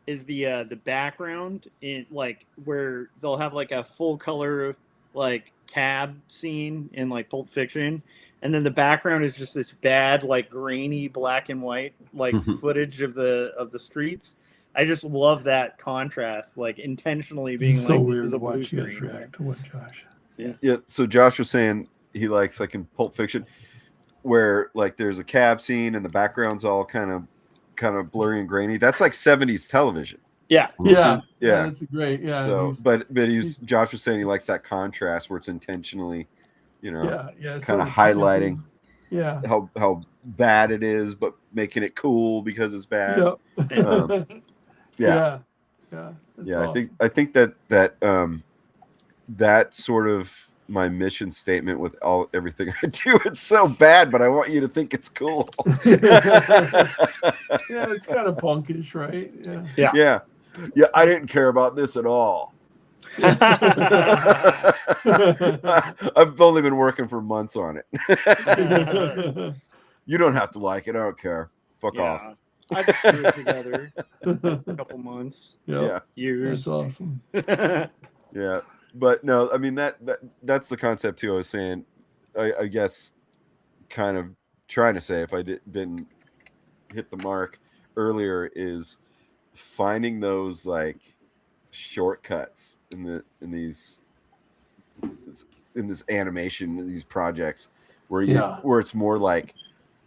is the background in like where they'll have like a full color like cab scene in like Pulp Fiction, and then the background is just this bad like grainy black and white like footage of the streets. I just love that contrast, like intentionally being so like weird this is a to watch you blue guys screen. react to what Josh. Yeah. So Josh was saying he likes like in Pulp Fiction where like there's a cab scene and the background's all kind of blurry and grainy. That's like 70s television. Yeah. That's a great. Yeah. So, but Josh was saying he likes that contrast where it's intentionally, kind of highlighting. Yeah. How bad it is, but making it cool because it's bad. Yep. Yeah. Awesome. I think that sort of my mission statement with everything I do. It's so bad, but I want you to think it's cool. Yeah, it's kind of punkish, right? Yeah. I didn't care about this at all. I've only been working for months on it. You don't have to like it. I don't care. Fuck off. I just threw it together a couple months. Yeah. Years. That's awesome. Yeah. But no, I mean that's the concept too. I was saying, I guess, kind of trying to say if I didn't hit the mark earlier is finding those like shortcuts in this animation, in these projects where it's more like,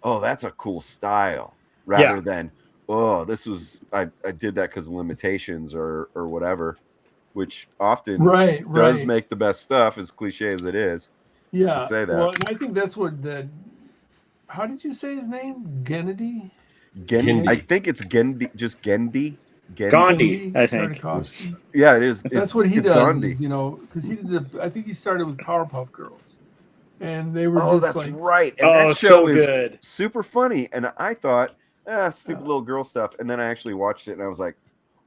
oh, that's a cool style rather than, oh, this was I did that because of limitations or whatever. Which often does make the best stuff, as cliche as it is. Yeah, to say that. Well, and I think that's what. How did you say his name? Gennady. I think it's Gennady. Just Gennady. Gandhi, I think. Yeah, it is. That's what he does. Gandhi. Because he did I think he started with Powerpuff Girls, and they were just that's right. And that show is good. Super funny. And I thought, stupid little girl stuff. And then I actually watched it, and I was like,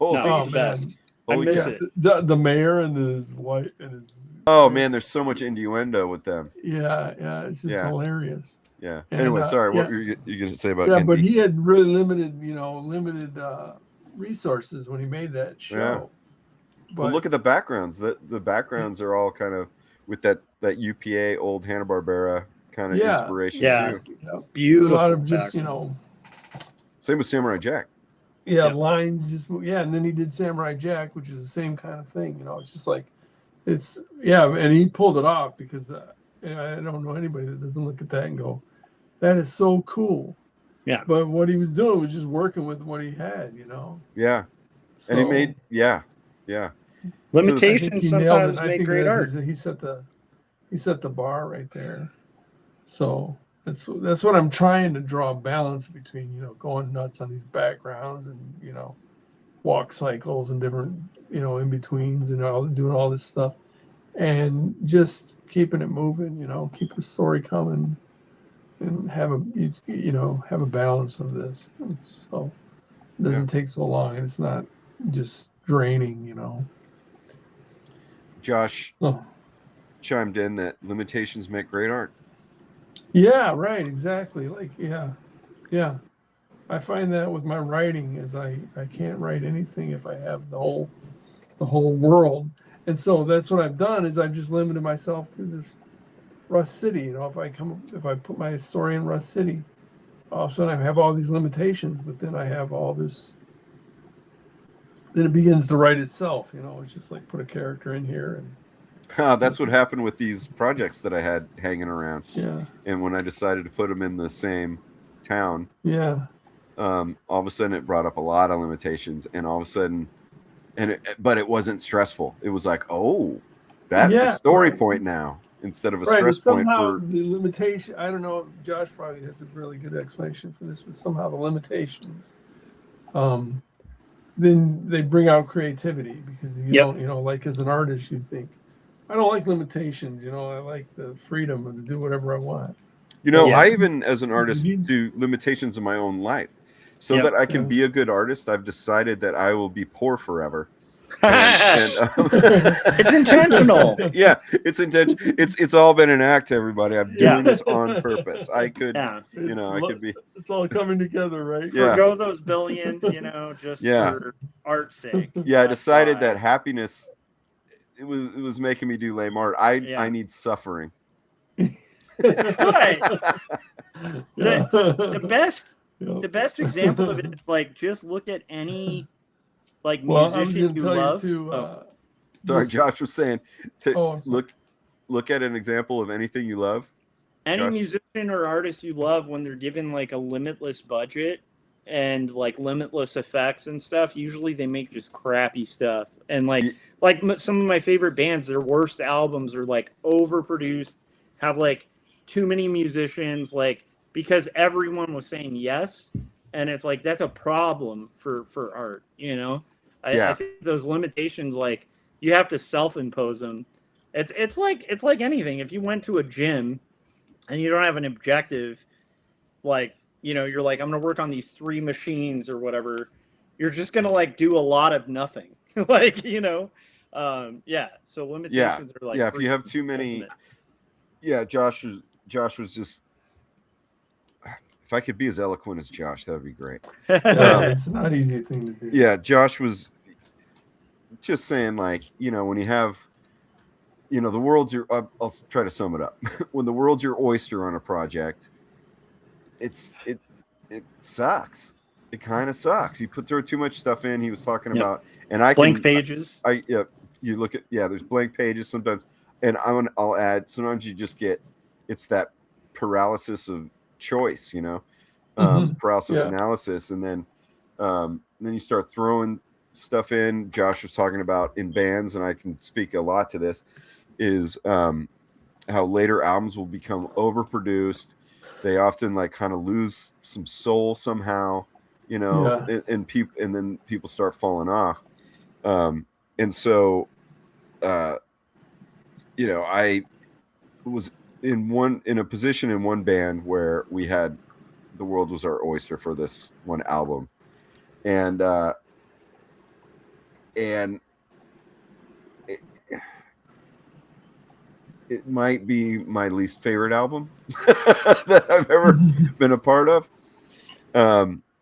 oh, best. I miss it. The mayor and his wife and his. Oh man, there's so much innuendo with them. Yeah, it's just hilarious. Yeah. And, anyway, sorry, what were you going to say about? Yeah, but he had really limited resources when he made that show. Yeah. But look at the backgrounds. The backgrounds are all kind of with that UPA old Hanna-Barbera kind of inspiration too. Beautiful. A lot of just Same with Samurai Jack. lines just and then he did Samurai Jack, which is the same kind of thing. It's just like and he pulled it off because I don't know anybody that doesn't look at that and go, that is so cool. Yeah. But what he was doing was just working with what he had, Yeah. So, and he made limitations sometimes make great art. He set the bar right there. So that's what I'm trying to draw a balance between, going nuts on these backgrounds and, walk cycles and different, in betweens and doing all this stuff and just keeping it moving, keep the story coming and have a balance of this. So it doesn't take so long and it's not just draining, Josh chimed in that limitations make great art. Yeah, right, exactly. Like, yeah. I find that with my writing is I can't write anything if I have the whole world. And so that's what I've done is I've just limited myself to this Rust City. If I put my story in Rust City, all of a sudden I have all these limitations, but then I have all this. Then it begins to write itself. It's just like put a character in here and. That's what happened with these projects that I had hanging around. Yeah. And when I decided to put them in the same town, all of a sudden it brought up a lot of limitations, and all of a sudden, but it wasn't stressful. It was like, oh, that's a story point now instead of a stress point for the limitation. I don't know. Josh probably has a really good explanation for this, but somehow the limitations, then they bring out creativity because you don't, like as an artist, you think. I don't like limitations, I like the freedom to do whatever I want. I even, as an artist, do limitations in my own life. So that I can be a good artist, I've decided that I will be poor forever. It's intentional. Yeah, it's intentional. It's all been an act, everybody. I'm doing this on purpose. I could, I could be. It's all coming together, right? Forgo those billions, just for art's sake. Yeah, I decided that happiness. It was making me do lame art. I need suffering. Right. The best example of it is like just look at any musician you love. Sorry, Josh was saying look at an example of anything you love. Any musician or artist you love, when they're given like a limitless budget and like limitless effects and stuff, usually they make just crappy stuff. And like some of my favorite bands, their worst albums are like overproduced, have like too many musicians, like because everyone was saying yes, and it's like that's a problem for art. I think those limitations, like you have to self-impose them. It's like anything. If you went to a gym and you don't have an objective, like you're like, I'm gonna work on these 3 machines or whatever, you're just gonna like do a lot of nothing. So limitations are like if you have too many Josh was just, if I could be as eloquent as Josh, that would be great. It's not an easy thing to do. Yeah, Josh was just saying, like, when you have, the world's your, I'll try to sum it up. When the world's your oyster on a project, it sucks. It kind of sucks. You throw too much stuff in. He was talking about, and blank pages. You look at, there's blank pages sometimes, and I'll add, sometimes you just get, it's that paralysis of choice, paralysis analysis, and then you start throwing stuff in. Josh was talking about in bands, and I can speak a lot to this, is how later albums will become overproduced. They often like kind of lose some soul somehow, and then people start falling off. And so, I was in a position in one band where we had, the world was our oyster for this one album, and it might be my least favorite album that I've ever been a part of.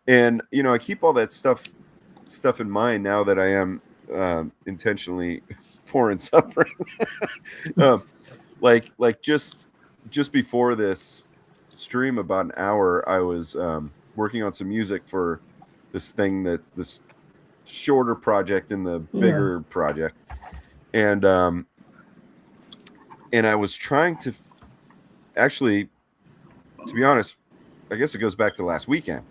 And I keep all that stuff in mind now that I am intentionally poor and suffering. Like just before this stream, about an hour, I was working on some music for this shorter project in the bigger project, and I was trying to actually, to be honest, I guess it goes back to last weekend.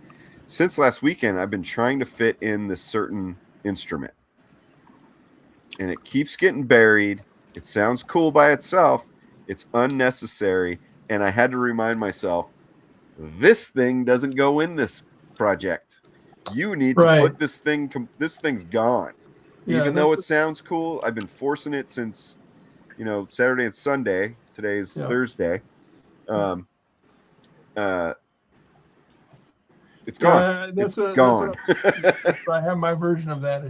Since last weekend, I've been trying to fit in this certain instrument, and it keeps getting buried. It sounds cool by itself. It's unnecessary, and I had to remind myself, this thing doesn't go in this project. You need to put this thing. This thing's gone. Even though it sounds cool, I've been forcing it since, Saturday and Sunday. Today's Thursday. It's gone. It's gone. I have my version of that.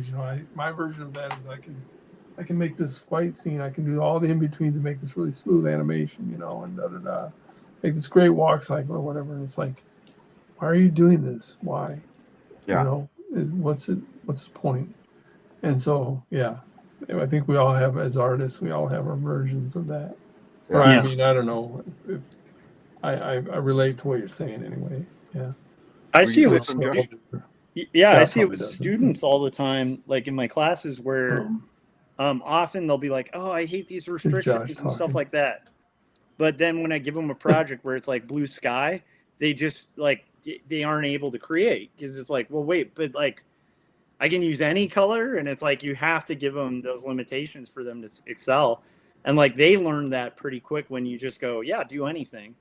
My version of that is I can make this fight scene. I can do all the in between to make this really smooth animation, and make this great walk cycle or whatever. And it's like, why are you doing this? Why? Yeah. What's the point? And so, I think we all have, as artists, we all have our versions of that. Yeah. Or, I mean, I don't know if I relate to what you're saying anyway. Yeah. I see with doesn't. students all the time, like in my classes, where often they'll be like, "Oh, I hate these restrictions and stuff like that." But then when I give them a project where it's like blue sky, they just they aren't able to create because it's like, well, wait, but like I can use any color, and it's like you have to give them those limitations for them to excel. And like they learn that pretty quick when you just go, yeah, do anything.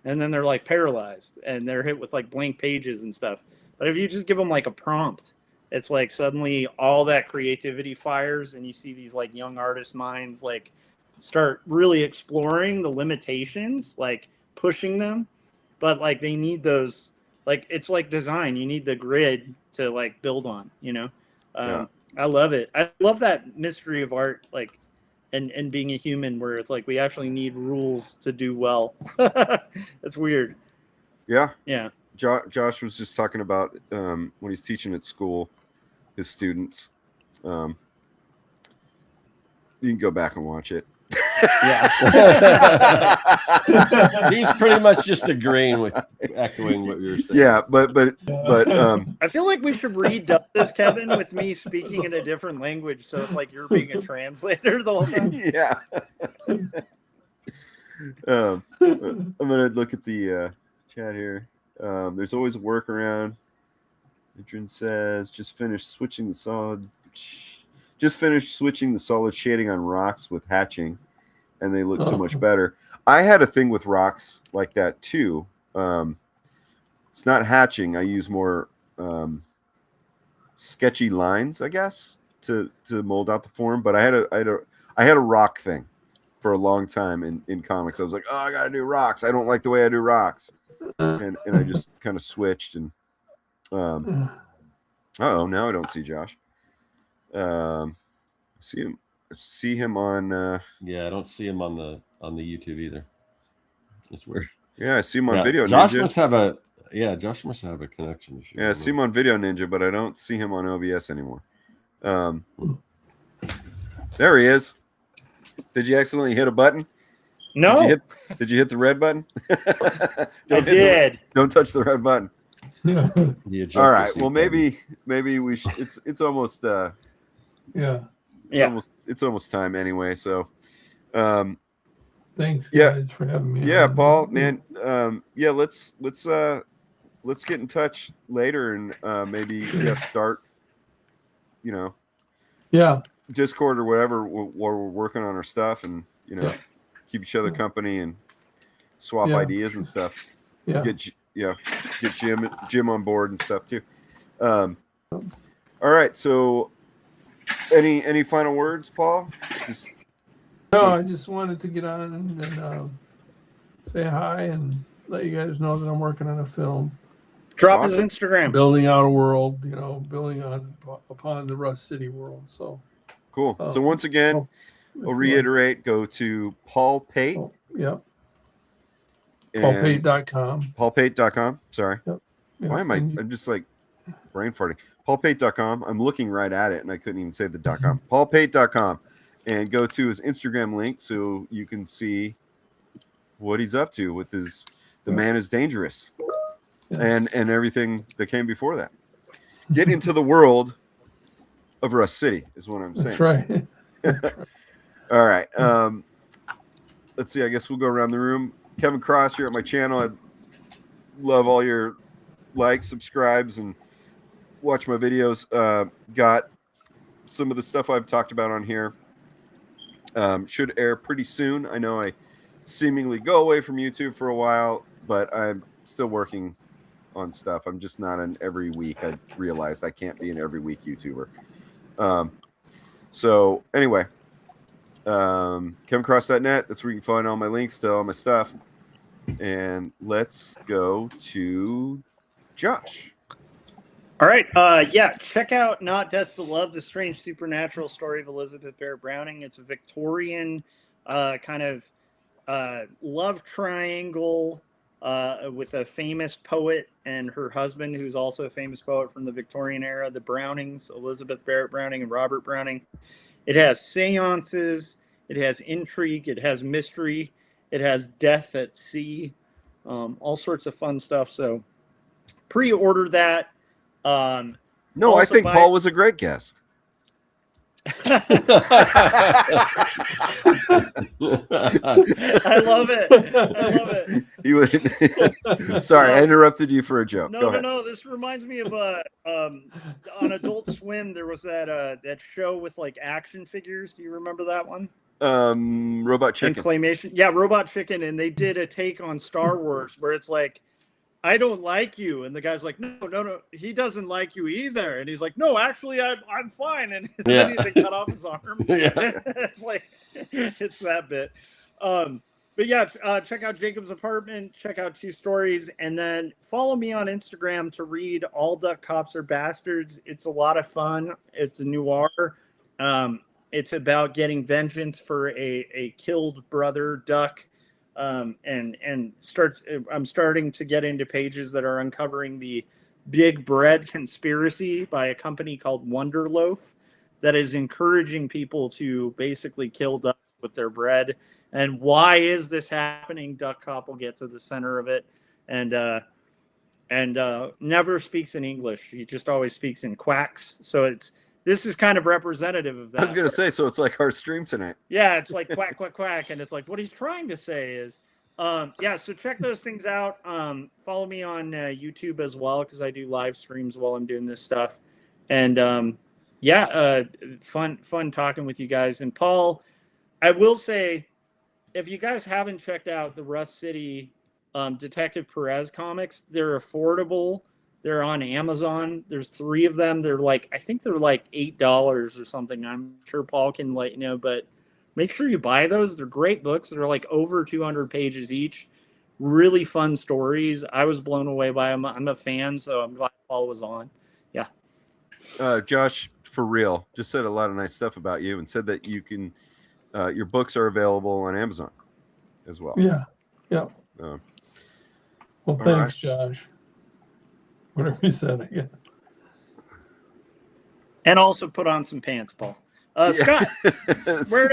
And then they're like paralyzed and they're hit with like blank pages and stuff. But if you just give them like a prompt, it's like suddenly all that creativity fires and you see these like young artist minds like start really exploring the limitations, like pushing them. But like they need those, like it's like design. You need the grid to like build on, I love it. I love that mystery of art, like and being a human where it's like we actually need rules to do well. That's weird. Yeah. Yeah. Josh was just talking about when he's teaching at school, his students. You can go back and watch it. Yeah. He's pretty much just agreeing with echoing what you were saying. Yeah, but I feel like we should redub this, Kevin, with me speaking in a different language, so it's like you're being a translator the whole time. Yeah. I'm gonna look at the chat here. There's always a workaround. Adrian says, just finished switching the solid shading on rocks with hatching, and they look so much better. I had a thing with rocks like that too. It's not hatching. I use more sketchy lines, I guess, to mold out the form. But I had a rock thing for a long time in comics. I was like, oh, I gotta do rocks. I don't like the way I do rocks, and I just kind of switched. And now I don't see Josh. See him on. Yeah, I don't see him on the YouTube either. It's weird. Yeah, I see him on Video Josh Ninja. Josh must have a connection issue. Yeah, I see him on Video Ninja, but I don't see him on OBS anymore. There he is. Did you accidentally hit a button? No. Did you hit the red button? I did. Don't touch the red button. All right. Well, maybe we should. It's almost. It's almost time anyway. So. Thanks, guys, for having me. Yeah, Paul, man. Let's get in touch later and maybe start. Discord or whatever while we're working on our stuff, and keep each other company and swap ideas and stuff. Yeah. Get Jim on board and stuff too. All right. So, any final words, Paul? No, I just wanted to get on and say hi and let you guys know that I'm working on a film. Drop his Instagram. Building out a world, building upon the Rust City world. So cool. So once again, I'll reiterate: go to Paul Pate. PaulPate.com. PaulPate.com. Sorry. Yep. Why am I'm just like brain farting. PaulPate.com. I'm looking right at it and I couldn't even say the .com. PaulPate.com. And go to his Instagram link so you can see what he's up to with his The Man is Dangerous and everything that came before that. get into the world of Rust City is what I'm saying. That's right. All right. Let's see. I guess we'll go around the room. Kevin Cross, you're at my channel. I love all your likes, subscribes, and watch my videos. Got some of the stuff I've talked about on here. Should air pretty soon. I know I seemingly go away from YouTube for a while, but I'm still working on stuff. I'm just not an every week. I realized I can't be an every week YouTuber. So anyway, kevincross.net. That's where you can find all my links to all my stuff. And let's go to Josh. All right. Check out Not Death But Love, The Strange Supernatural Story of Elizabeth Barrett Browning. It's a Victorian kind of love triangle with a famous poet and her husband, who's also a famous poet from the Victorian era, the Brownings, Elizabeth Barrett Browning and Robert Browning. It has seances, it has intrigue, it has mystery, it has death at sea, all sorts of fun stuff. So pre-order that. No, I think Paul was a great guest. I love it. Sorry, I interrupted you for a joke. No. This reminds me of on Adult Swim. There was that show with like action figures. Do you remember that one? Robot Chicken. And claymation. Yeah, Robot Chicken, and they did a take on Star Wars where it's like, I don't like you, and the guy's like, no, he doesn't like you either, and he's like, no, actually, I'm fine, and then they cut off his arm. It's like, it's that bit. But yeah, check out Jacob's Apartment, check out Two Stories, and then follow me on Instagram to read All Duck Cops Are Bastards. It's a lot of fun. It's a noir. It's about getting vengeance for a killed brother duck. I'm starting to get into pages that are uncovering the Big Bread conspiracy by a company called Wonderloaf that is encouraging people to basically kill ducks with their bread. And why is this happening? Duck Cop will get to the center of it, and never speaks in English. He just always speaks in quacks. So this is kind of representative of that. I was going to say, so it's like our stream tonight. Yeah, it's like quack, quack, quack. And it's like what he's trying to say is, so check those things out. Follow me on YouTube as well, because I do live streams while I'm doing this stuff. And fun talking with you guys. And Paul, I will say, if you guys haven't checked out the Rust City Detective Perez comics, they're affordable. They're on Amazon. There's 3 of them. I think they're like $8 or something. I'm sure Paul can let you know, but make sure you buy those. They're great books. They're like over 200 pages each. Really fun stories. I was blown away by them. I'm a fan, so I'm glad Paul was on. Yeah. Josh, for real, just said a lot of nice stuff about you and said that you can, your books are available on Amazon as well. Yeah. Well, thanks, Josh. Whatever you said, I guess. And also put on some pants, Paul. Scott, where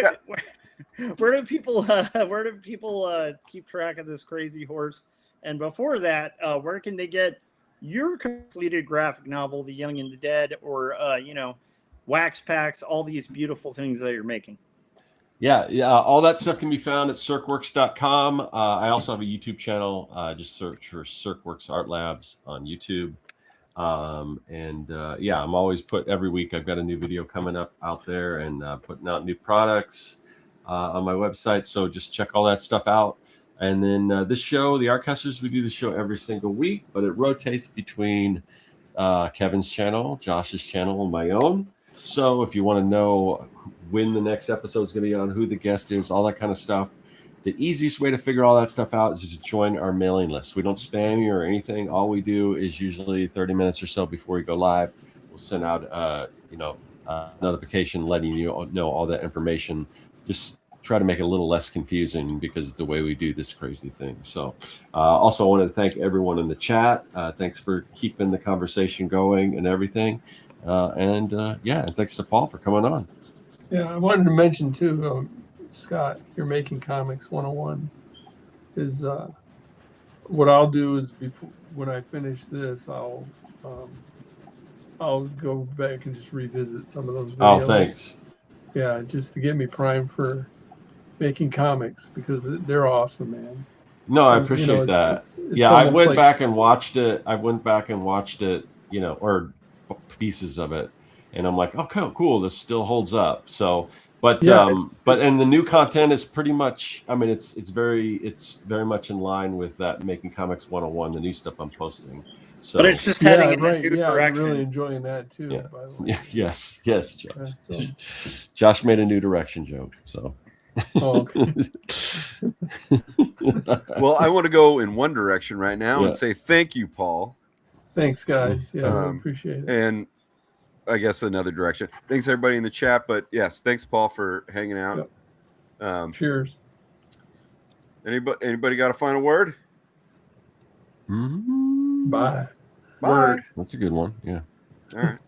do people keep track of this crazy horse? And before that, where can they get your completed graphic novel, The Young and the Dead, or wax packs, all these beautiful things that you're making? Yeah, all that stuff can be found at circworks.com. I also have a YouTube channel. Just search for Circworks Art Labs on YouTube. I'm always every week I've got a new video coming up out there and putting out new products on my website. So just check all that stuff out. And then this show, the Artcasters, we do the show every single week, but it rotates between Kevin's channel, Josh's channel, and my own. So if you want to know when the next episode is going to be on, who the guest is, all that kind of stuff, the easiest way to figure all that stuff out is to join our mailing list. We don't spam you or anything. All we do is usually 30 minutes or so before we go live, we'll send out notification letting you know all that information. Just try to make it a little less confusing because the way we do this crazy thing. So also I wanted to thank everyone in the chat. Thanks for keeping the conversation going and everything. And thanks to Paul for coming on. Yeah, I wanted to mention too, Scott, you're making comics 101 is what I'll do is when I finish this, I'll I'll go back and just revisit some of those videos. Oh, thanks. Yeah, just to get me primed for making comics because they're awesome, man. No, I appreciate that. Yeah, I went back and watched it. Or pieces of it, and I'm like, oh, cool. This still holds up. So, but the new content is pretty much. I mean, it's very much in line with that Making Comics 101, the new stuff I'm posting. So, but it's just heading in a new direction. I'm really enjoying that too. Yeah. By the way. Yes, Josh. Josh made a new direction joke. So. Oh, okay. Well, I want to go in one direction right now and say thank you, Paul. Thanks, guys. Yeah, I appreciate it. And I guess another direction. Thanks everybody in the chat, but yes, thanks Paul for hanging out. Yep. Cheers. Anybody got a final word? Bye. Bye. That's a good one. Yeah. All right.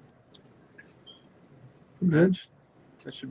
Good. That should